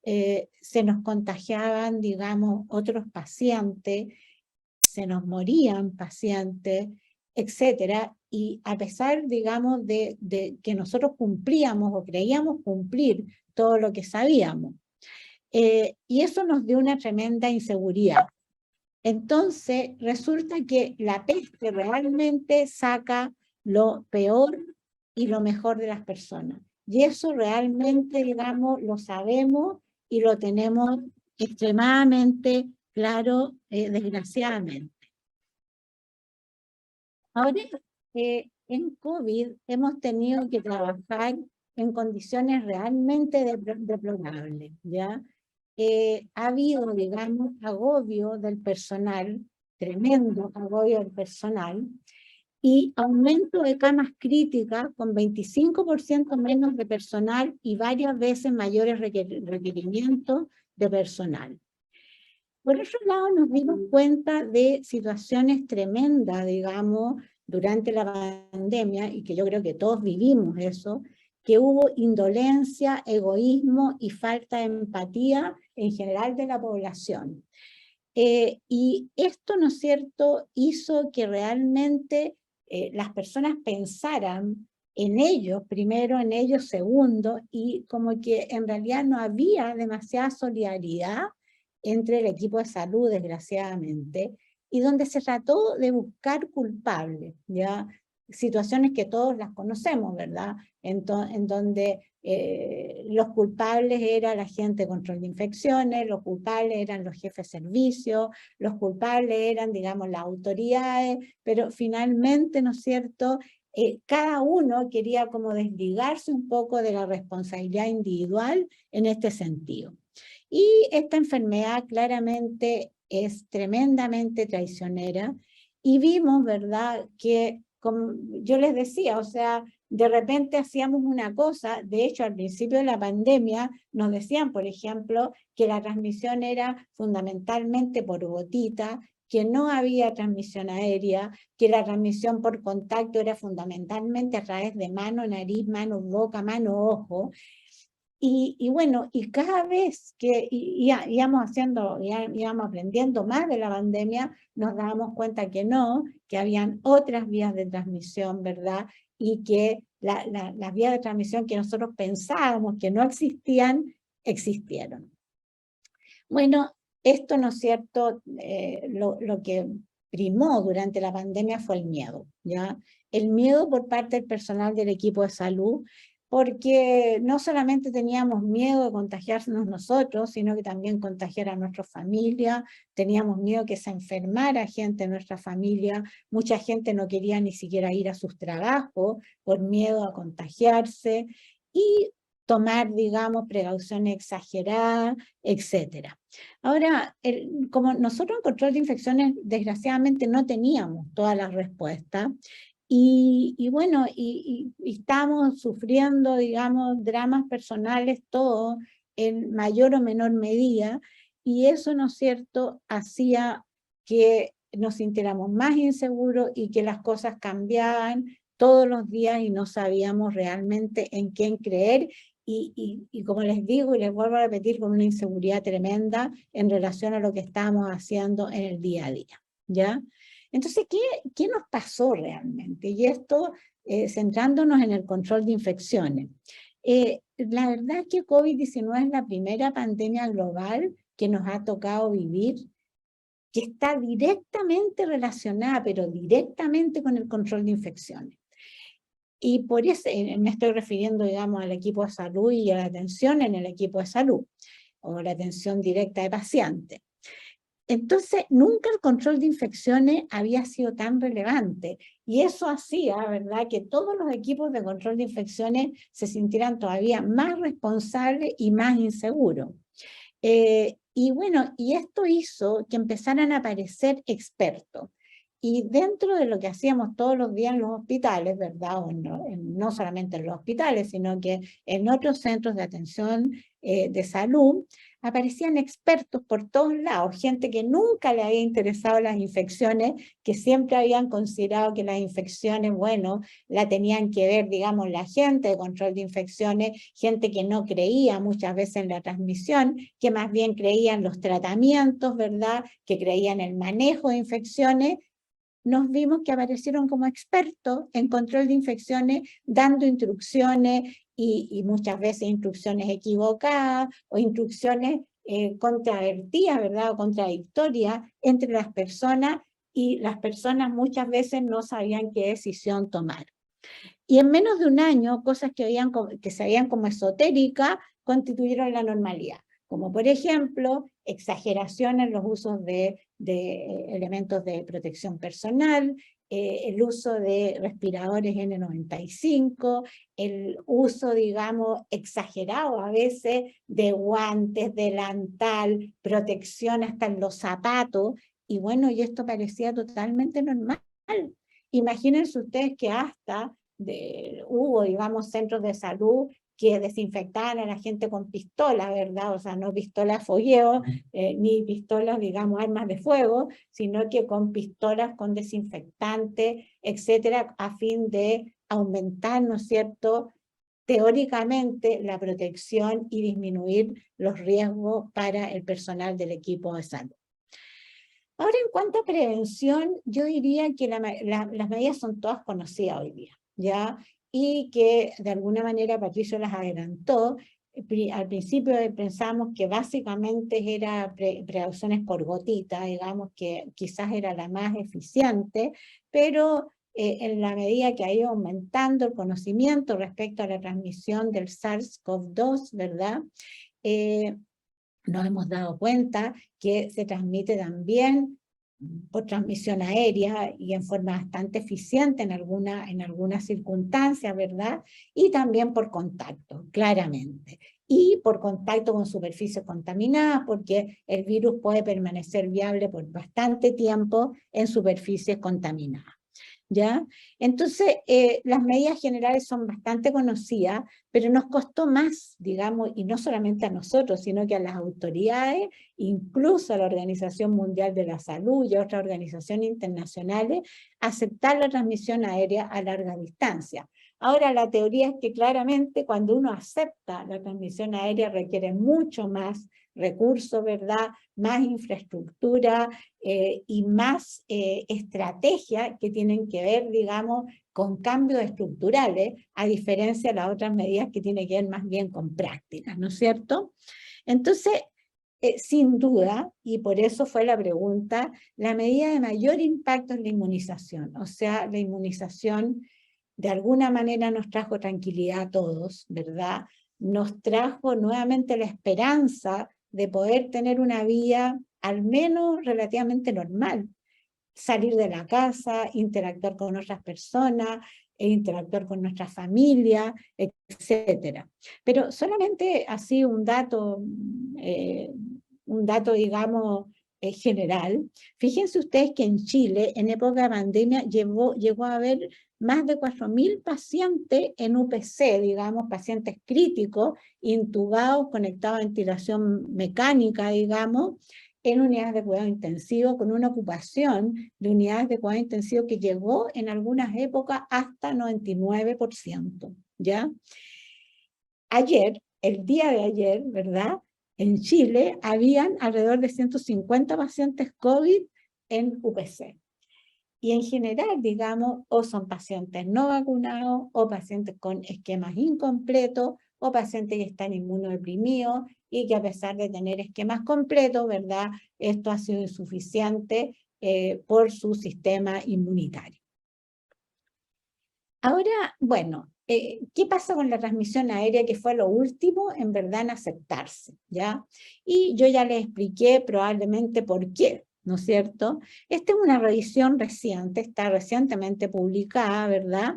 se nos contagiaban, digamos, otros pacientes, se nos morían pacientes, etcétera, y a pesar, digamos, de que nosotros cumplíamos o creíamos cumplir todo lo que sabíamos, y eso nos dio una tremenda inseguridad. Entonces, resulta que la peste realmente saca lo peor y lo mejor de las personas. Y eso realmente, digamos, lo sabemos y lo tenemos extremadamente claro, desgraciadamente. Ahora, en COVID hemos tenido que trabajar en condiciones realmente deplorables, ¿ya? Ha habido, digamos, agobio del personal, tremendo agobio del personal, y aumento de camas críticas con 25% menos de personal y varias veces mayores requerimientos de personal. Por otro lado, nos dimos cuenta de situaciones tremendas, digamos, durante la pandemia, y que yo creo que todos vivimos eso, que hubo indolencia, egoísmo y falta de empatía en general de la población. Y esto, ¿no es cierto?, hizo que realmente las personas pensaran en ellos primero, en ellos segundo, y como que en realidad no había demasiada solidaridad entre el equipo de salud, desgraciadamente, y donde se trató de buscar culpables, ¿ya? Situaciones que todos las conocemos, ¿verdad? En donde los culpables era la gente de control de infecciones, los culpables eran los jefes de servicio, los culpables eran, digamos, las autoridades, pero finalmente, ¿no es cierto?, cada uno quería como desligarse un poco de la responsabilidad individual en este sentido. Y esta enfermedad claramente es tremendamente traicionera, y vimos, ¿verdad?, que, como yo les decía, o sea, de repente hacíamos una cosa. De hecho, al principio de la pandemia nos decían, por ejemplo, que la transmisión era fundamentalmente por gotita, que no había transmisión aérea, que la transmisión por contacto era fundamentalmente a través de mano, nariz, mano, boca, mano, ojo. Y bueno, y cada vez que íbamos aprendiendo más de la pandemia, nos dábamos cuenta que no, que habían otras vías de transmisión, ¿verdad? Y que las vías de transmisión que nosotros pensábamos que no existían, existieron. Bueno, esto, ¿no es cierto?, lo que primó durante la pandemia fue el miedo, ¿ya? El miedo por parte del personal del equipo de salud, porque no solamente teníamos miedo de contagiarnos nosotros, sino que también contagiar a nuestra familia, teníamos miedo que se enfermara gente de nuestra familia, mucha gente no quería ni siquiera ir a sus trabajos por miedo a contagiarse, y tomar, digamos, precauciones exageradas, etc. Ahora, como nosotros en control de infecciones, desgraciadamente no teníamos todas las respuestas, y bueno, y estamos sufriendo, digamos, dramas personales todos, en mayor o menor medida, y eso, ¿no es cierto?, hacía que nos sintiéramos más inseguros y que las cosas cambiaban todos los días y no sabíamos realmente en quién creer, y como les digo y les vuelvo a repetir, con una inseguridad tremenda en relación a lo que estábamos haciendo en el día a día, ¿ya? Entonces, ¿qué nos pasó realmente? Y esto, centrándonos en el control de infecciones. La verdad es que COVID-19 es la primera pandemia global que nos ha tocado vivir, que está directamente relacionada, pero directamente con el control de infecciones. Y por eso me estoy refiriendo, digamos, al equipo de salud y a la atención en el equipo de salud, o la atención directa de pacientes. Entonces, nunca el control de infecciones había sido tan relevante, y eso hacía, ¿verdad?, que todos los equipos de control de infecciones se sintieran todavía más responsables y más inseguros. Y bueno, y esto hizo que empezaran a aparecer expertos. Y dentro de lo que hacíamos todos los días en los hospitales, ¿verdad? O no solamente en los hospitales, sino que en otros centros de atención de salud, aparecían expertos por todos lados, gente que nunca le había interesado las infecciones, que siempre habían considerado que las infecciones, bueno, la tenían que ver, digamos, la gente de control de infecciones, gente que no creía muchas veces en la transmisión, que más bien creía en los tratamientos, ¿verdad? Que creía en el manejo de infecciones. Nos vimos que aparecieron como expertos en control de infecciones, dando instrucciones y muchas veces instrucciones equivocadas o instrucciones contravertidas, ¿verdad? O contradictorias entre las personas, y las personas muchas veces no sabían qué decisión tomar. Y en menos de un año, cosas que se veían como esotéricas constituyeron la normalidad, como por ejemplo, exageración en los usos de elementos de protección personal, el uso de respiradores N95, el uso, digamos, exagerado a veces de guantes, delantal, protección hasta en los zapatos, y bueno, y esto parecía totalmente normal. Imagínense ustedes que hasta hubo, digamos, centros de salud que desinfectaban a la gente con pistolas, ¿verdad? O sea, no pistolas fogueo, ni pistolas, digamos, armas de fuego, sino que con pistolas con desinfectante, etcétera, a fin de aumentar, ¿no es cierto?, teóricamente la protección y disminuir los riesgos para el personal del equipo de salud. Ahora, en cuanto a prevención, yo diría que las medidas son todas conocidas hoy día, ¿ya? Y que de alguna manera Patricio las adelantó. Al principio pensamos que básicamente era precauciones por gotita, digamos que quizás era la más eficiente, pero en la medida que ha ido aumentando el conocimiento respecto a la transmisión del SARS-CoV-2, ¿verdad? Nos hemos dado cuenta que se transmite también por transmisión aérea y en forma bastante eficiente en algunas circunstancias, ¿verdad? Y también por contacto, claramente. Y por contacto con superficies contaminadas, porque el virus puede permanecer viable por bastante tiempo en superficies contaminadas. ¿Ya? Entonces, las medidas generales son bastante conocidas, pero nos costó más, digamos, y no solamente a nosotros, sino que a las autoridades, incluso a la Organización Mundial de la Salud y a otras organizaciones internacionales, aceptar la transmisión aérea a larga distancia. Ahora, la teoría es que claramente cuando uno acepta la transmisión aérea requiere mucho más recursos, ¿verdad? Más infraestructura y más estrategia que tienen que ver, digamos, con cambios estructurales, a diferencia de las otras medidas que tienen que ver más bien con prácticas, ¿no es cierto? Entonces, sin duda, y por eso fue la pregunta, la medida de mayor impacto es la inmunización. O sea, la inmunización de alguna manera nos trajo tranquilidad a todos, ¿verdad? Nos trajo nuevamente la esperanza de poder tener una vida al menos relativamente normal. Salir de la casa, interactuar con otras personas, interactuar con nuestra familia, etc. Pero solamente así un dato, digamos, general. Fíjense ustedes que en Chile, en época de pandemia, llegó a haber más de 4.000 pacientes en UPC, digamos, pacientes críticos, intubados, conectados a ventilación mecánica, digamos, en unidades de cuidado intensivo, con una ocupación de unidades de cuidado intensivo que llegó en algunas épocas hasta 99%, ¿ya? Ayer, el día de ayer, ¿verdad?, en Chile habían alrededor de 150 pacientes COVID en UPC. Y en general, digamos, o son pacientes no vacunados, o pacientes con esquemas incompletos, o pacientes que están inmunodeprimidos y que a pesar de tener esquemas completos, ¿verdad?, esto ha sido insuficiente por su sistema inmunitario. Ahora, bueno, ¿qué pasa con la transmisión aérea, que fue lo último, en verdad, en aceptarse, ¿ya? Y yo ya les expliqué probablemente por qué, ¿no es cierto? Esta es una revisión reciente, está recientemente publicada, ¿verdad?,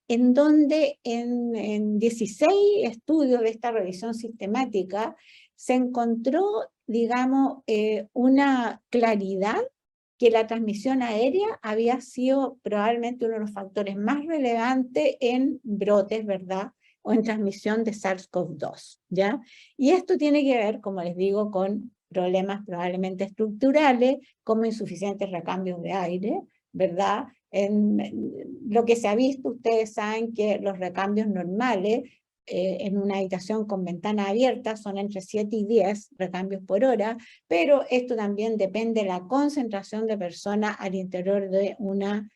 en donde en 16 estudios de esta revisión sistemática se encontró, digamos, una claridad que la transmisión aérea había sido probablemente uno de los factores más relevantes en brotes, ¿verdad?, o en transmisión de SARS-CoV-2, ¿ya? Y esto tiene que ver, como les digo, con problemas probablemente estructurales, como insuficientes recambios de aire, ¿verdad? En lo que se ha visto, ustedes saben que los recambios normales en una habitación con ventana abierta son entre 7 y 10 recambios por hora, pero esto también depende de la concentración de personas al interior de una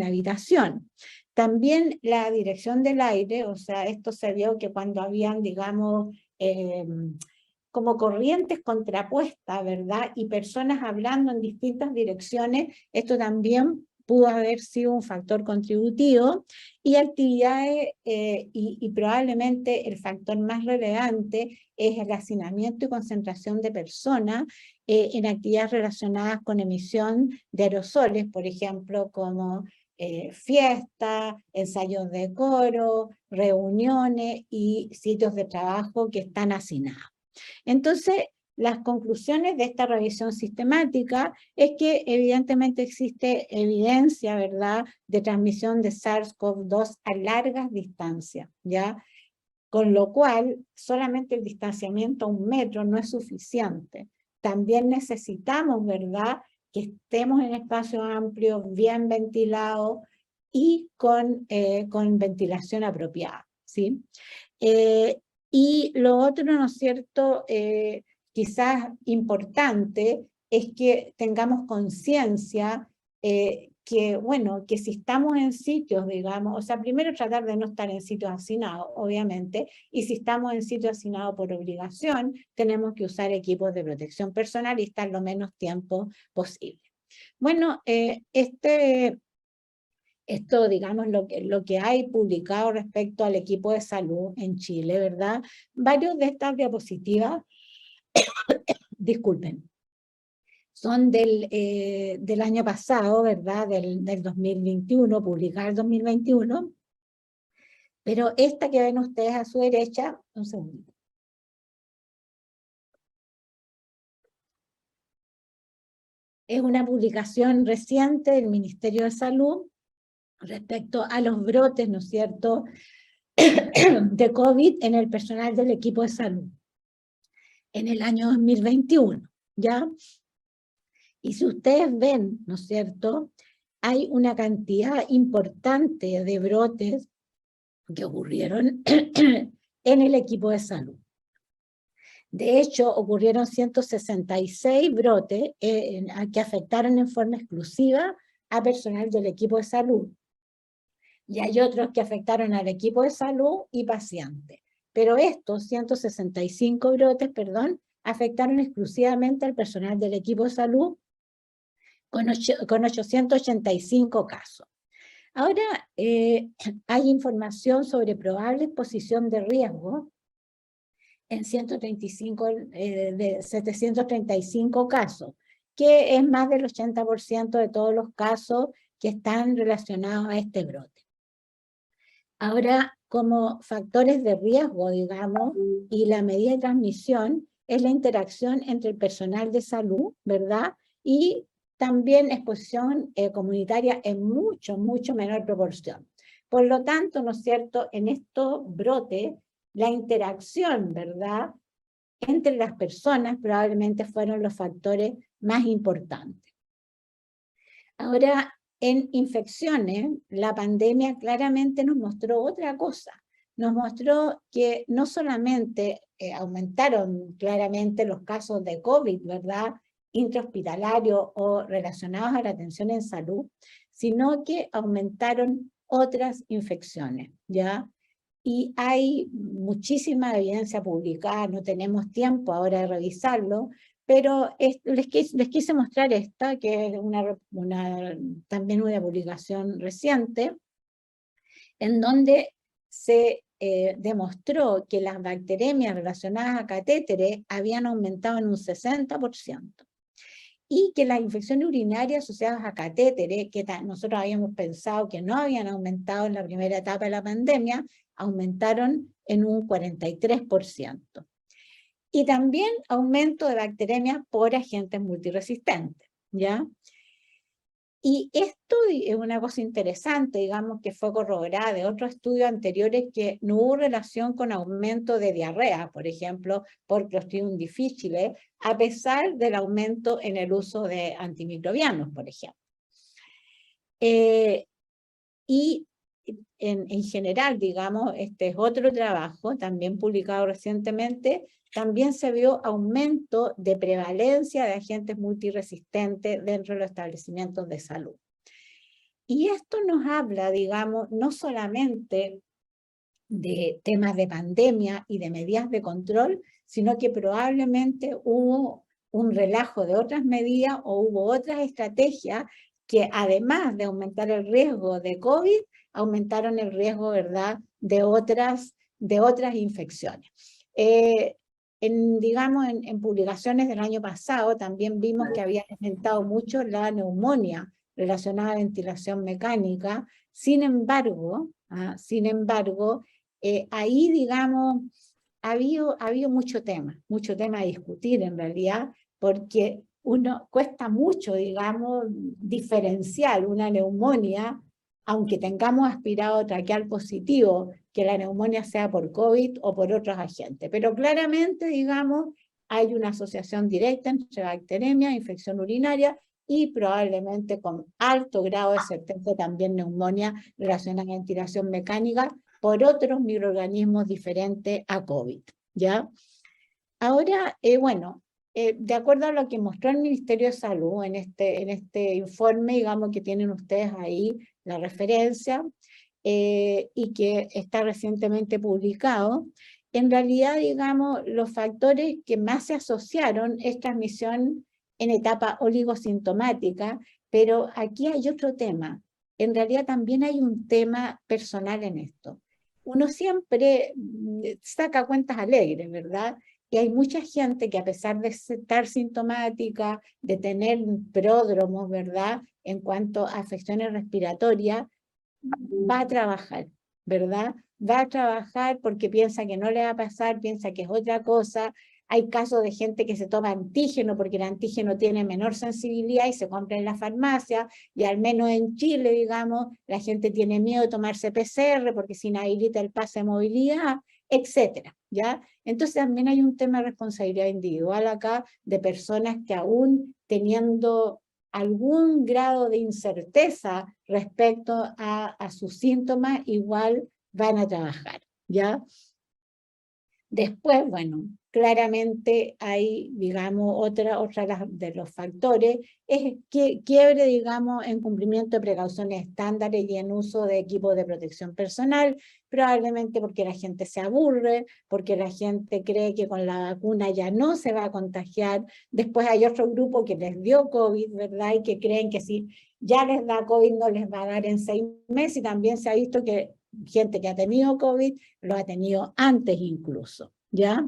habitación. También la dirección del aire, o sea, esto se vio que cuando habían, digamos, como corrientes contrapuestas, ¿verdad? Y personas hablando en distintas direcciones, esto también pudo haber sido un factor contributivo, y actividades, y probablemente el factor más relevante es el hacinamiento y concentración de personas en actividades relacionadas con emisión de aerosoles, por ejemplo, como fiestas, ensayos de coro, reuniones y sitios de trabajo que están hacinados. Entonces, las conclusiones de esta revisión sistemática es que evidentemente existe evidencia, ¿verdad?, de transmisión de SARS-CoV-2 a largas distancias, ¿ya? Con lo cual, solamente el distanciamiento a 1 metro no es suficiente. También necesitamos, ¿verdad?, que estemos en espacios amplios, bien ventilados y con ventilación apropiada, ¿sí? Y lo otro, ¿no es cierto?, quizás importante, es que tengamos conciencia que, bueno, que si estamos en sitios, digamos, o sea, primero tratar de no estar en sitios hacinados, obviamente, y si estamos en sitios hacinados por obligación, tenemos que usar equipos de protección personal y estar lo menos tiempo posible. Bueno, esto, digamos, lo que hay publicado respecto al equipo de salud en Chile, ¿verdad? Varios de estas diapositivas, disculpen, son del año pasado, ¿verdad? Del 2021, publicada el 2021, pero esta que ven ustedes a su derecha, un segundo. Es una publicación reciente del Ministerio de Salud respecto a los brotes, ¿no es cierto?, de COVID en el personal del equipo de salud en el año 2021, ¿ya? Y si ustedes ven, ¿no es cierto?, hay una cantidad importante de brotes que ocurrieron en el equipo de salud. De hecho, ocurrieron 166 brotes que afectaron en forma exclusiva a personal del equipo de salud. Y hay otros que afectaron al equipo de salud y pacientes. Pero estos 165 brotes, afectaron exclusivamente al personal del equipo de salud con 885 casos. Ahora, hay información sobre probable exposición de riesgo en 735 casos, que es más del 80% de todos los casos que están relacionados a este brote. Ahora, como factores de riesgo, digamos, y la medida de transmisión es la interacción entre el personal de salud, ¿verdad?, y también exposición comunitaria en mucho menor proporción. Por lo tanto, ¿no es cierto?, en estos brotes, la interacción, ¿verdad?, entre las personas probablemente fueron los factores más importantes. Ahora, en infecciones, la pandemia claramente nos mostró otra cosa. Nos mostró que no solamente aumentaron claramente los casos de COVID, ¿verdad?, intrahospitalarios o relacionados a la atención en salud, sino que aumentaron otras infecciones, ¿ya? Y hay muchísima evidencia publicada, no tenemos tiempo ahora de revisarlo, pero les quise mostrar esta, que es también una publicación reciente, en donde se demostró que las bacteremias relacionadas a catéteres habían aumentado en un 60%, y que las infecciones urinarias asociadas a catéteres, que nosotros habíamos pensado que no habían aumentado en la primera etapa de la pandemia, aumentaron en un 43%. Y también aumento de bacteremias por agentes multiresistentes, ¿ya? Y esto es una cosa interesante, digamos, que fue corroborada de otros estudios anteriores, que no hubo relación con aumento de diarrea, por ejemplo, por Clostridium difficile, a pesar del aumento en el uso de antimicrobianos, por ejemplo. Y en general, digamos, este es otro trabajo, también publicado recientemente, también se vio aumento de prevalencia de agentes multiresistentes dentro de los establecimientos de salud. Y esto nos habla, digamos, no solamente de temas de pandemia y de medidas de control, sino que probablemente hubo un relajo de otras medidas o hubo otras estrategias que, además de aumentar el riesgo de COVID, aumentaron el riesgo, ¿verdad?, de otras infecciones. Digamos, en publicaciones del año pasado también vimos que había aumentado mucho la neumonía relacionada a ventilación mecánica. Sin embargo, ahí, digamos, ha habido mucho tema a discutir en realidad, porque cuesta mucho, digamos, diferenciar una neumonía, aunque tengamos aspirado traqueal positivo, que la neumonía sea por COVID o por otros agentes. Pero claramente, digamos, hay una asociación directa entre bacteremia, infección urinaria, y probablemente con alto grado de certeza también neumonía relacionada a ventilación mecánica por otros microorganismos diferentes a COVID, ¿ya? Ahora, bueno, de acuerdo a lo que mostró el Ministerio de Salud en este informe, digamos, que tienen ustedes ahí la referencia, y que está recientemente publicado, en realidad, digamos, los factores que más se asociaron es transmisión en etapa oligosintomática, pero aquí hay otro tema. En realidad también hay un tema personal en esto. Uno siempre saca cuentas alegres, ¿verdad? Y hay mucha gente que, a pesar de estar sintomática, de tener pródromos, ¿verdad?, en cuanto a afecciones respiratorias, va a trabajar, ¿verdad? Va a trabajar porque piensa que no le va a pasar, piensa que es otra cosa. Hay casos de gente que se toma antígeno porque el antígeno tiene menor sensibilidad y se compra en la farmacia, y al menos en Chile, digamos, la gente tiene miedo de tomarse PCR porque se inhabilita el pase de movilidad, etcétera, ¿ya? Entonces también hay un tema de responsabilidad individual acá, de personas que, aún teniendo algún grado de incerteza respecto a sus síntomas, igual van a trabajar, ¿ya? Después, bueno, claramente hay, digamos, otra de los factores, es que quiebre, digamos, en cumplimiento de precauciones estándares y en uso de equipos de protección personal, probablemente porque la gente se aburre, porque la gente cree que con la vacuna ya no se va a contagiar. Después hay otro grupo que les dio COVID, ¿verdad?, y que creen que si ya les da COVID no les va a dar en 6 meses, y también se ha visto que gente que ha tenido COVID lo ha tenido antes incluso, ¿ya?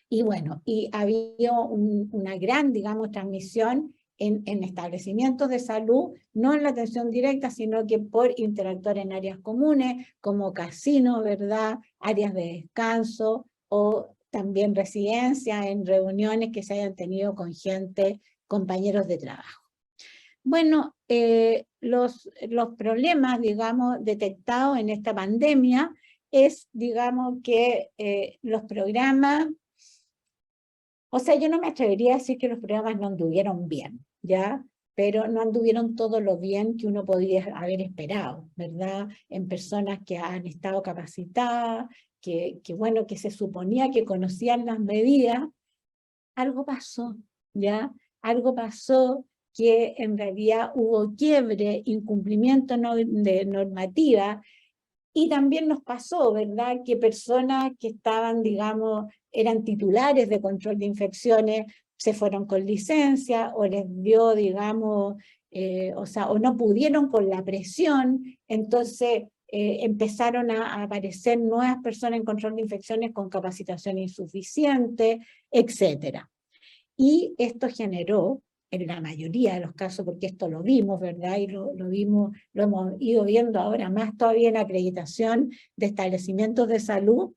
Y bueno, y había una gran, digamos, transmisión en establecimientos de salud, no en la atención directa, sino que por interactuar en áreas comunes, como casinos, ¿verdad?, áreas de descanso, o también residencias, en reuniones que se hayan tenido con gente, compañeros de trabajo. Bueno, los problemas, digamos, detectados en esta pandemia es, digamos, que los programas, o sea, yo no me atrevería a decir que los programas no anduvieron bien, ¿ya? Pero no anduvieron todo lo bien que uno podría haber esperado, ¿verdad? En personas que han estado capacitadas, bueno, que se suponía que conocían las medidas. Algo pasó, ¿ya? Algo pasó, que en realidad hubo quiebre, incumplimiento de normativa, y también nos pasó, ¿verdad?, que personas que estaban, digamos, eran titulares de control de infecciones, se fueron con licencia, o les dio, digamos, o no pudieron con la presión, entonces empezaron a aparecer nuevas personas en control de infecciones con capacitación insuficiente, etcétera. Y esto generó, en la mayoría de los casos, porque esto lo vimos, ¿verdad?, y lo hemos ido viendo ahora más todavía en acreditación de establecimientos de salud,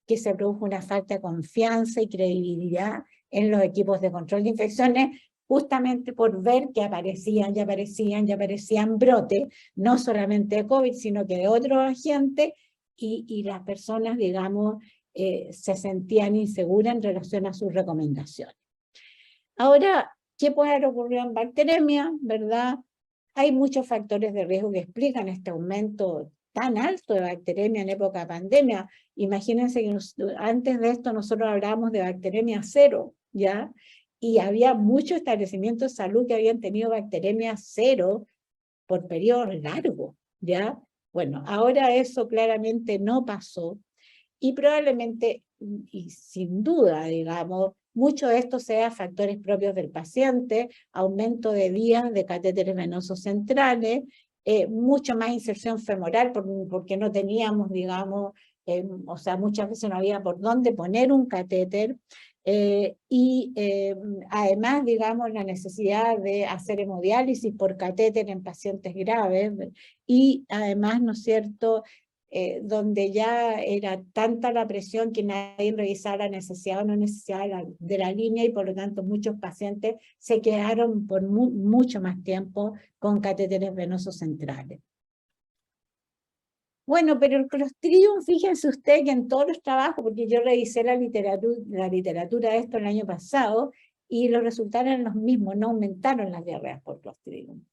que se produjo una falta de confianza y credibilidad en los equipos de control de infecciones, justamente por ver que aparecían y aparecían brotes, no solamente de COVID, sino que de otros agentes, y las personas, digamos, se sentían inseguras en relación a sus recomendaciones. Ahora, ¿qué puede haber ocurrido en bacteremia, verdad? Hay muchos factores de riesgo que explican este aumento tan alto de bacteremia en época de pandemia. Imagínense que antes de esto nosotros hablábamos de bacteremia cero, ¿ya? Y había muchos establecimientos de salud que habían tenido bacteremia cero por periodos largos, ¿ya? Bueno, ahora eso claramente no pasó, y probablemente, y sin duda, digamos, mucho de esto sea factores propios del paciente, aumento de días de catéteres venosos centrales, mucho más inserción femoral porque no teníamos, digamos, o sea, muchas veces no había por dónde poner un catéter, además, digamos, la necesidad de hacer hemodiálisis por catéter en pacientes graves, y además, ¿no es cierto?, donde ya era tanta la presión que nadie revisaba la necesidad o no necesidad de la línea, y por lo tanto muchos pacientes se quedaron por mucho más tiempo con catéteres venosos centrales. Bueno, pero el Clostridium, fíjense usted que en todos los trabajos, porque yo revisé la literatura de esto el año pasado, y los resultados eran los mismos, no aumentaron las diarreas por Clostridium.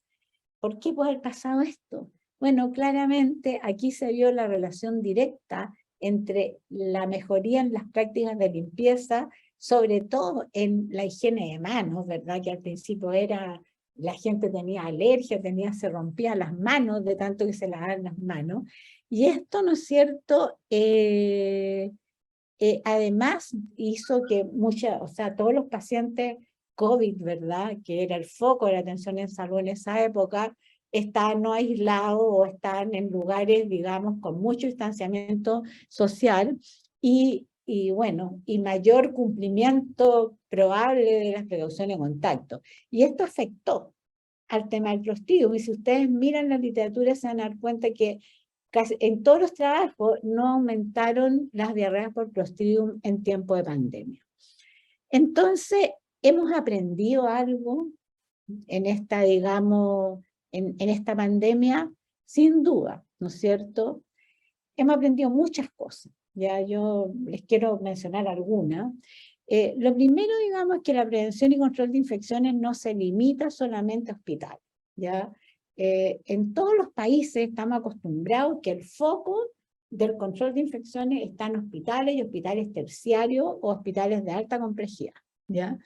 ¿Por qué puede haber pasado esto? Bueno, claramente aquí se vio la relación directa entre la mejoría en las prácticas de limpieza, sobre todo en la higiene de manos, ¿verdad? Que al principio la gente tenía alergia, se rompía las manos de tanto que se lavaban las manos. Y esto, ¿no es cierto?, además hizo que todos los pacientes COVID, ¿verdad?, que era el foco de la atención en salud en esa época, están no aislados o están en lugares, digamos, con mucho distanciamiento social y mayor cumplimiento probable de las precauciones de contacto. Y esto afectó al tema del Clostridium, y si ustedes miran la literatura se van a dar cuenta que casi en todos los trabajos no aumentaron las diarreas por Clostridium en tiempo de pandemia. Entonces, hemos aprendido algo en esta, digamos, en esta pandemia, sin duda, ¿no es cierto? Hemos aprendido muchas cosas, ya yo les quiero mencionar algunas. Lo primero, digamos, es que la prevención y control de infecciones no se limita solamente a hospitales, ¿ya? En todos los países estamos acostumbrados que el foco del control de infecciones está en hospitales y hospitales terciarios o hospitales de alta complejidad, ¿ya?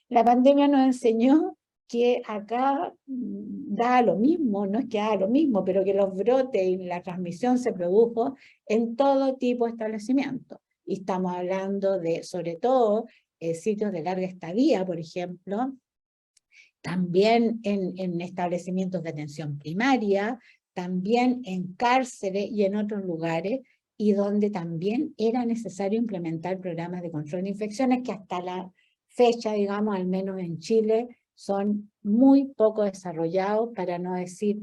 La pandemia nos enseñó que acá da lo mismo, no es que da lo mismo, pero que los brotes y la transmisión se produjo en todo tipo de establecimientos. Y estamos hablando de, sobre todo, sitios de larga estadía, por ejemplo, también en establecimientos de atención primaria, también en cárceles y en otros lugares, y donde también era necesario implementar programas de control de infecciones que hasta la fecha, digamos, al menos en Chile, son muy poco desarrollados, para no decir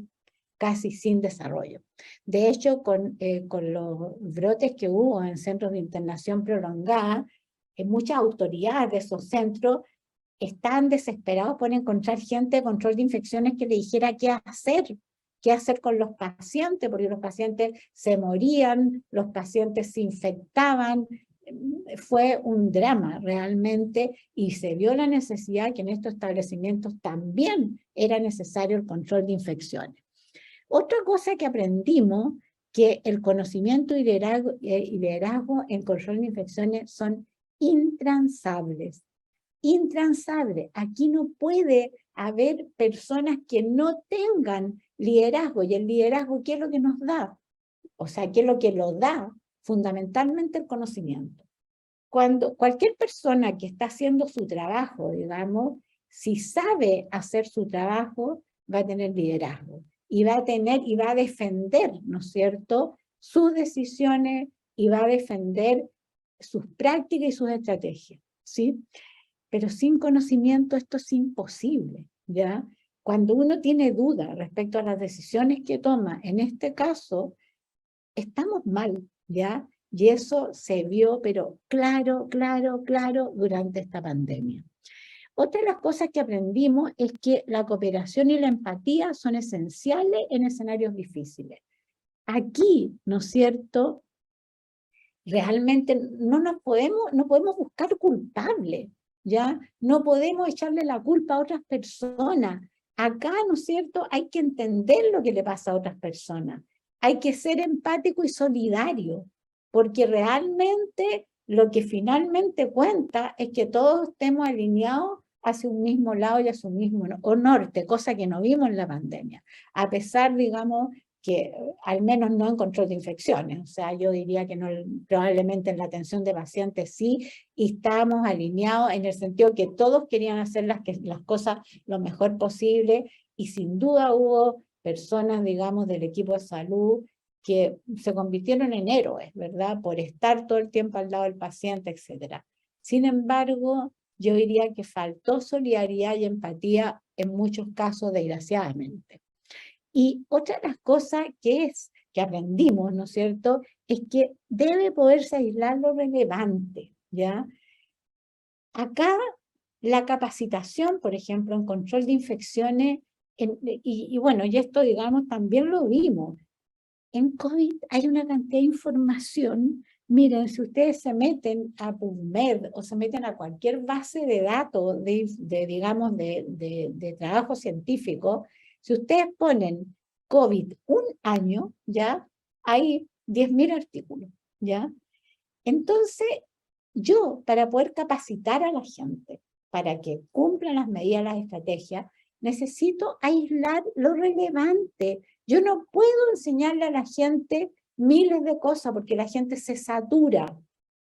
casi sin desarrollo. De hecho, con los brotes que hubo en centros de internación prolongada, muchas autoridades de esos centros están desesperados por encontrar gente de control de infecciones que le dijera qué hacer con los pacientes, porque los pacientes se morían, los pacientes se infectaban. Fue un drama realmente, y se vio la necesidad que en estos establecimientos también era necesario el control de infecciones. Otra cosa que aprendimos, que el conocimiento y liderazgo en control de infecciones son intransables. Intransable. Aquí no puede haber personas que no tengan liderazgo. Y el liderazgo, ¿qué es lo que nos da? O sea, ¿qué es lo que lo da? Fundamentalmente el conocimiento. Cuando cualquier persona que está haciendo su trabajo, digamos, si sabe hacer su trabajo, va a tener liderazgo. Y va a defender, ¿no es cierto?, sus decisiones, y va a defender sus prácticas y sus estrategias, ¿sí? Pero sin conocimiento esto es imposible, ¿ya? Cuando uno tiene duda respecto a las decisiones que toma, en este caso, estamos mal, ¿ya? Y eso se vio, pero claro, durante esta pandemia. Otra de las cosas que aprendimos es que la cooperación y la empatía son esenciales en escenarios difíciles. Aquí, ¿no es cierto?, realmente no podemos buscar culpables, ¿ya? No podemos echarle la culpa a otras personas. Acá, ¿no es cierto?, hay que entender lo que le pasa a otras personas. Hay que ser empático y solidario, porque realmente lo que finalmente cuenta es que todos estemos alineados hacia un mismo lado y hacia un mismo norte, cosa que no vimos en la pandemia. A pesar, digamos, que al menos no en control de infecciones, o sea, yo diría que no, probablemente en la atención de pacientes sí, y estábamos alineados en el sentido que todos querían hacer las cosas lo mejor posible, y sin duda hubo personas, digamos, del equipo de salud que se convirtieron en héroes, ¿verdad?, por estar todo el tiempo al lado del paciente, etc. Sin embargo, yo diría que faltó solidaridad y empatía en muchos casos, desgraciadamente. Y otra de las cosas que aprendimos, ¿no es cierto?, es que debe poderse aislar lo relevante, ¿ya? Acá la capacitación, por ejemplo, en control de infecciones, y bueno, y esto, digamos, también lo vimos. En COVID hay una cantidad de información. Miren, si ustedes se meten a PubMed o se meten a cualquier base de datos digamos, de trabajo científico, si ustedes ponen COVID un año, ¿ya?, hay 10.000 artículos, ¿ya? Entonces, yo, para poder capacitar a la gente, para que cumplan las medidas, las estrategias, necesito aislar lo relevante. Yo no puedo enseñarle a la gente miles de cosas porque la gente se satura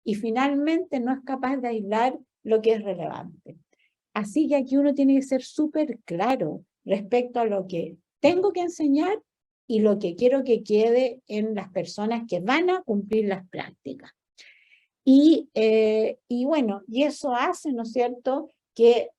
y finalmente no es capaz de aislar lo que es relevante. Así que aquí uno tiene que ser súper claro respecto a lo que tengo que enseñar y lo que quiero que quede en las personas que van a cumplir las prácticas. Y bueno, y eso hace, ¿no es cierto?, que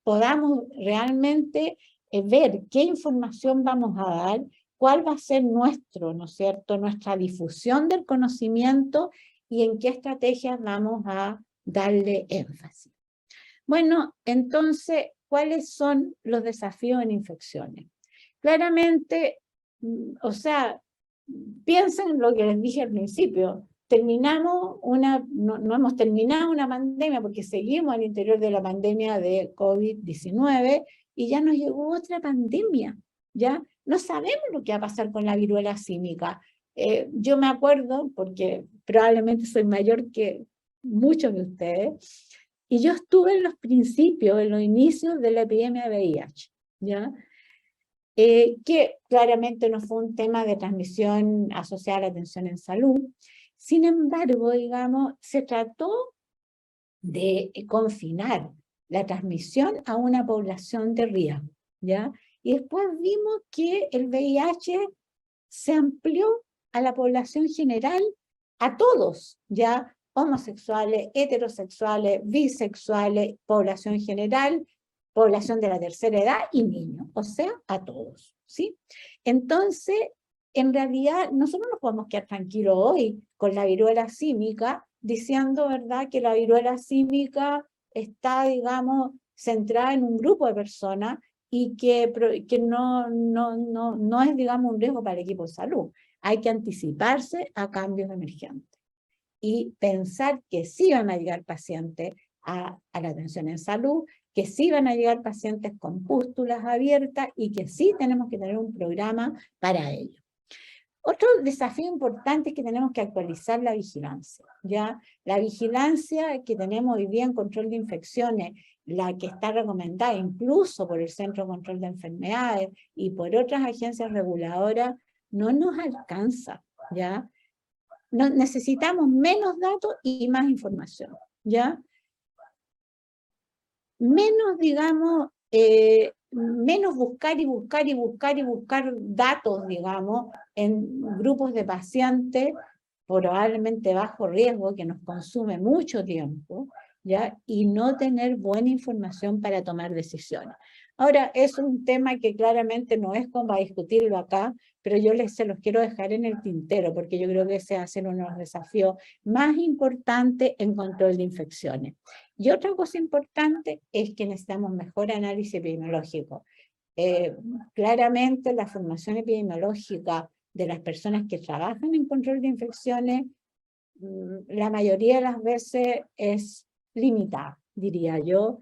podamos realmente ver qué información vamos a dar, cuál va a ser nuestro, ¿no es cierto?, nuestra difusión del conocimiento y en qué estrategias vamos a darle énfasis. Bueno, entonces, ¿cuáles son los desafíos en infecciones? Claramente, o sea, piensen en lo que les dije al principio. No hemos terminado una pandemia porque seguimos al interior de la pandemia de COVID-19 y ya nos llegó otra pandemia, ¿ya? No sabemos lo que va a pasar con la viruela símica. Yo me acuerdo, porque probablemente soy mayor que muchos de ustedes, y yo estuve en los principios, en los inicios de la epidemia de VIH, ¿ya? Que claramente no fue un tema de transmisión asociada a la atención en salud. Sin embargo, digamos, se trató de confinar la transmisión a una población de riesgo, ¿ya? Y después vimos que el VIH se amplió a la población general, a todos, ¿ya? Homosexuales, heterosexuales, bisexuales, población general, población de la tercera edad y niños, o sea, a todos, ¿sí? Entonces, en realidad, nosotros no podemos quedar tranquilos hoy con la viruela símica, diciendo, ¿verdad?, que la viruela símica está, digamos, centrada en un grupo de personas y que no es, digamos, un riesgo para el equipo de salud. Hay que anticiparse a cambios emergentes y pensar que sí van a llegar pacientes a la atención en salud, que sí van a llegar pacientes con pústulas abiertas y que sí tenemos que tener un programa para ello. Otro desafío importante es que tenemos que actualizar la vigilancia, ¿ya? La vigilancia que tenemos hoy día en control de infecciones, la que está recomendada incluso por el Centro de Control de Enfermedades y por otras agencias reguladoras, no nos alcanza, ¿ya? Necesitamos menos datos y más información, ¿ya? Menos, digamos, menos buscar y buscar y buscar y buscar datos, digamos, en grupos de pacientes probablemente bajo riesgo, que nos consume mucho tiempo, ¿ya? Y no tener buena información para tomar decisiones. Ahora, es un tema que claramente no es como a discutirlo acá, pero yo se los quiero dejar en el tintero, porque yo creo que ese va a ser uno de los desafíos más importantes en control de infecciones. Y otra cosa importante es que necesitamos mejor análisis epidemiológico. Claramente la formación epidemiológica de las personas que trabajan en control de infecciones, la mayoría de las veces es limitada, diría yo,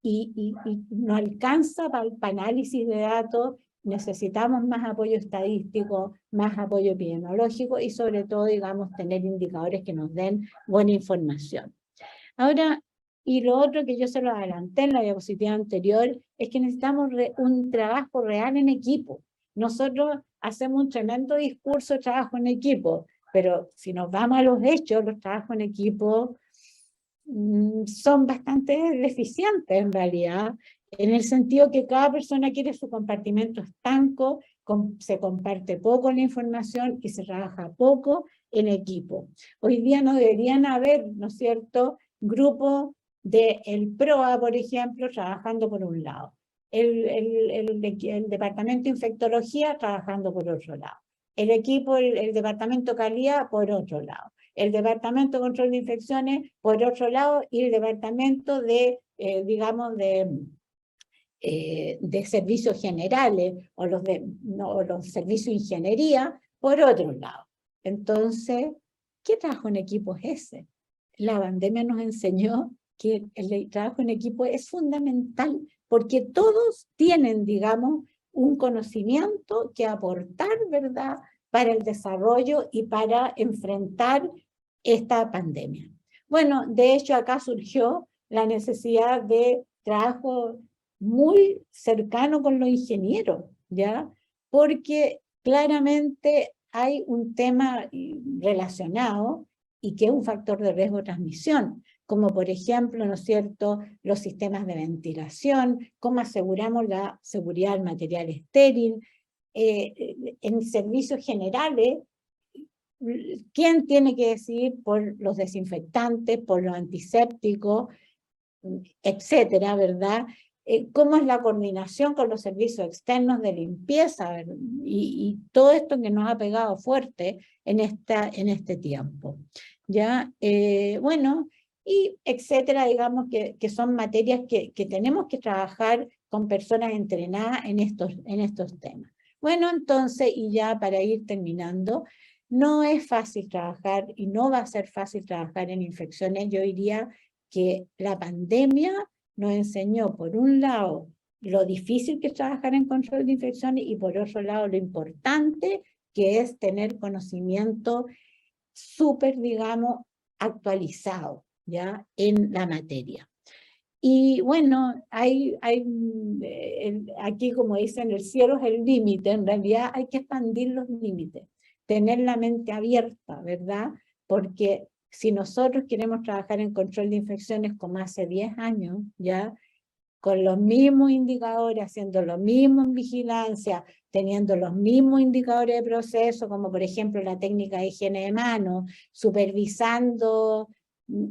y no alcanza para el análisis de datos. Necesitamos más apoyo estadístico, más apoyo epidemiológico y sobre todo, digamos, tener indicadores que nos den buena información. Ahora, y lo otro que yo se lo adelanté en la diapositiva anterior, es que necesitamos un trabajo real en equipo. Nosotros hacemos un tremendo discurso de trabajo en equipo, pero si nos vamos a los hechos, los trabajos en equipo son bastante deficientes en realidad, en el sentido que cada persona quiere su compartimento estanco, se comparte poco la información y se trabaja poco en equipo. Hoy día no deberían haber, ¿no es cierto?, grupos del PROA, por ejemplo, trabajando por un lado, el departamento de infectología trabajando por otro lado, el equipo, el departamento calidad por otro lado, el departamento de control de infecciones por otro lado y el departamento de, digamos, de servicios generales o los servicios de ingeniería por otro lado. Entonces, ¿qué trabajo en equipo es ese? La pandemia nos enseñó que el trabajo en equipo es fundamental porque todos tienen, digamos, un conocimiento que aportar, ¿verdad?, para el desarrollo y para enfrentar esta pandemia. Bueno, de hecho acá surgió la necesidad de trabajo muy cercano con los ingenieros, ¿ya? Porque claramente hay un tema relacionado y que es un factor de riesgo de transmisión, como por ejemplo, ¿no es cierto?, los sistemas de ventilación, cómo aseguramos la seguridad del material estéril, en servicios generales, ¿quién tiene que decidir por los desinfectantes, por los antisépticos, etcétera, ¿verdad? ¿Cómo es la coordinación con los servicios externos de limpieza? Y todo esto que nos ha pegado fuerte en este tiempo. ¿Ya? Bueno, y etcétera, digamos que son materias que tenemos que trabajar con personas entrenadas en estos temas. Bueno, entonces, y ya para ir terminando, no es fácil trabajar y no va a ser fácil trabajar en infecciones. Yo diría que la pandemia nos enseñó, por un lado, lo difícil que es trabajar en control de infecciones y por otro lado, lo importante que es tener conocimiento súper, digamos, actualizado, ¿ya?, en la materia. Y bueno, aquí como dicen, el cielo es el límite, en realidad hay que expandir los límites, tener la mente abierta, ¿verdad? Porque si nosotros queremos trabajar en control de infecciones como hace 10 años, ya, con los mismos indicadores, haciendo lo mismo en vigilancia, teniendo los mismos indicadores de proceso, como por ejemplo la técnica de higiene de manos, supervisando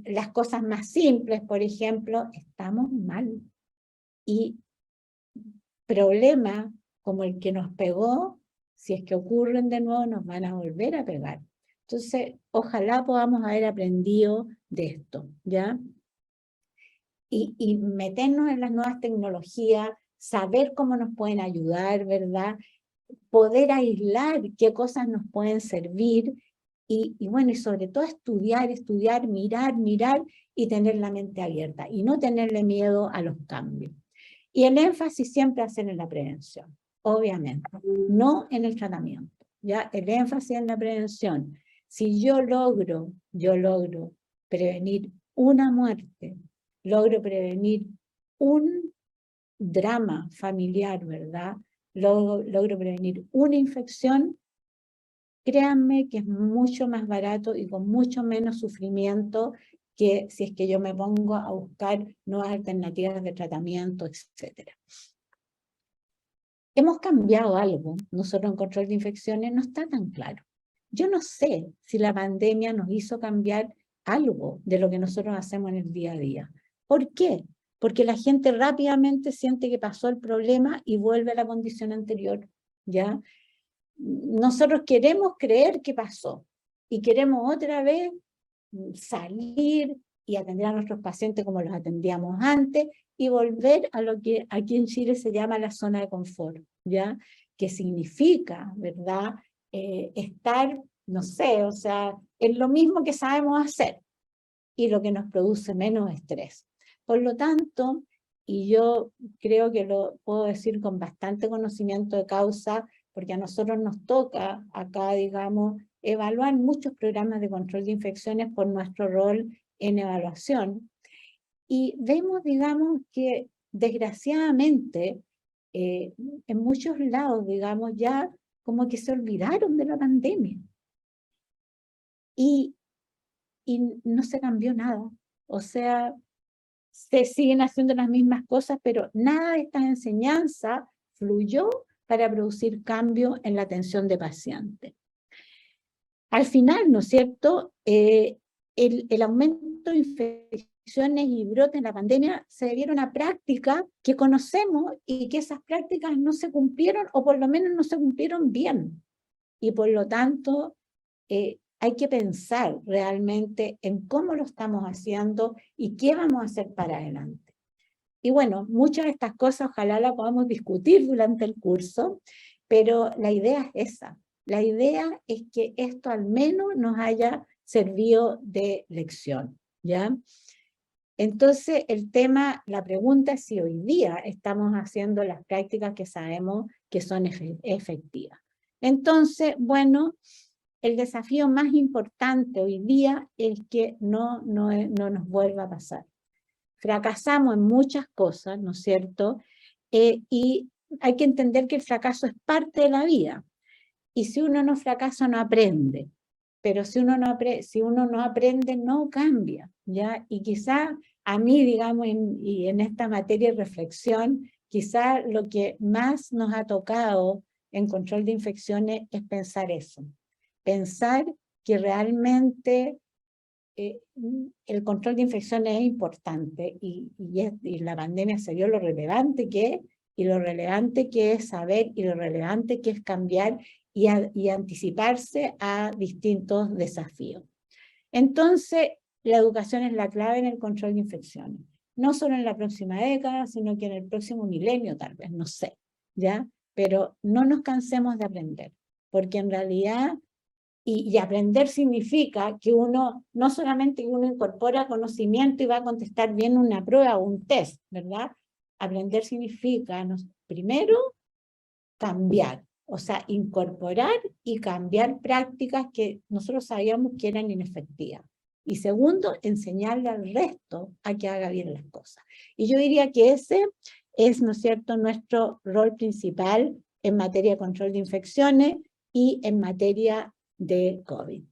las cosas más simples, por ejemplo, estamos mal. Y problemas como el que nos pegó, si es que ocurren de nuevo, nos van a volver a pegar. Entonces, ojalá podamos haber aprendido de esto, ¿ya? Y meternos en las nuevas tecnologías, saber cómo nos pueden ayudar, ¿verdad? Poder aislar qué cosas nos pueden servir y bueno, y sobre todo estudiar, mirar y tener la mente abierta y no tenerle miedo a los cambios. Y el énfasis siempre hacer en la prevención, obviamente, no en el tratamiento, ¿ya? El énfasis en la prevención. Si yo logro prevenir una muerte, logro prevenir un drama familiar, ¿verdad? Logro prevenir una infección, créanme que es mucho más barato y con mucho menos sufrimiento que si es que yo me pongo a buscar nuevas alternativas de tratamiento, etc. Hemos cambiado algo, nosotros en control de infecciones no está tan claro. Yo no sé si la pandemia nos hizo cambiar algo de lo que nosotros hacemos en el día a día. ¿Por qué? porque la gente rápidamente siente que pasó el problema y vuelve a la condición anterior, ¿ya? Nosotros queremos creer que pasó y queremos otra vez salir y atender a nuestros pacientes como los atendíamos antes y volver a lo que aquí en Chile se llama la zona de confort, ¿ya? Que significa, ¿verdad? Estar, no sé, o sea, en lo mismo que sabemos hacer y lo que nos produce menos estrés. Por lo tanto, y yo creo que lo puedo decir con bastante conocimiento de causa, porque a nosotros nos toca acá, digamos, evaluar muchos programas de control de infecciones por nuestro rol en evaluación. Y vemos, digamos, que desgraciadamente en muchos lados, digamos, ya como que se olvidaron de la pandemia. Y no se cambió nada. O sea, se siguen haciendo las mismas cosas, pero nada de esta enseñanza fluyó para producir cambio en la atención de pacientes. Al final, ¿no es cierto?, el aumento de infecciones y brotes en la pandemia se debieron a prácticas que conocemos y que esas prácticas no se cumplieron, o por lo menos no se cumplieron bien. Y por lo tanto, hay que pensar realmente en cómo lo estamos haciendo y qué vamos a hacer para adelante. Y bueno, muchas de estas cosas ojalá las podamos discutir durante el curso, pero la idea es esa. La idea es que esto al menos nos haya servido de lección, ¿ya? Entonces, el tema, la pregunta es si hoy día estamos haciendo las prácticas que sabemos que son efectivas. Entonces, bueno, el desafío más importante hoy día es que no nos vuelva a pasar. Fracasamos en muchas cosas, ¿no es cierto? Y hay que entender que el fracaso es parte de la vida. Y si uno no fracasa, no aprende. Pero si uno no aprende, no cambia, ¿ya? Y quizá a mí, digamos, en esta materia de reflexión, quizá lo que más nos ha tocado en control de infecciones es pensar eso. Pensar que realmente el control de infecciones es importante y la pandemia se vio lo relevante que es, y lo relevante que es saber, y lo relevante que es cambiar y anticiparse a distintos desafíos. Entonces, la educación es la clave en el control de infecciones. No solo en la próxima década, sino que en el próximo milenio tal vez, no sé, ¿ya? Pero no nos cansemos de aprender, porque en realidad, y aprender significa que uno, no solamente que uno incorpora conocimiento y va a contestar bien una prueba o un test, ¿verdad? Aprender significa, primero, cambiar. O sea, incorporar y cambiar prácticas que nosotros sabíamos que eran inefectivas. Y segundo, enseñarle al resto a que haga bien las cosas. Y yo diría que ese es, ¿no es cierto?, nuestro rol principal en materia de control de infecciones y en materia de COVID.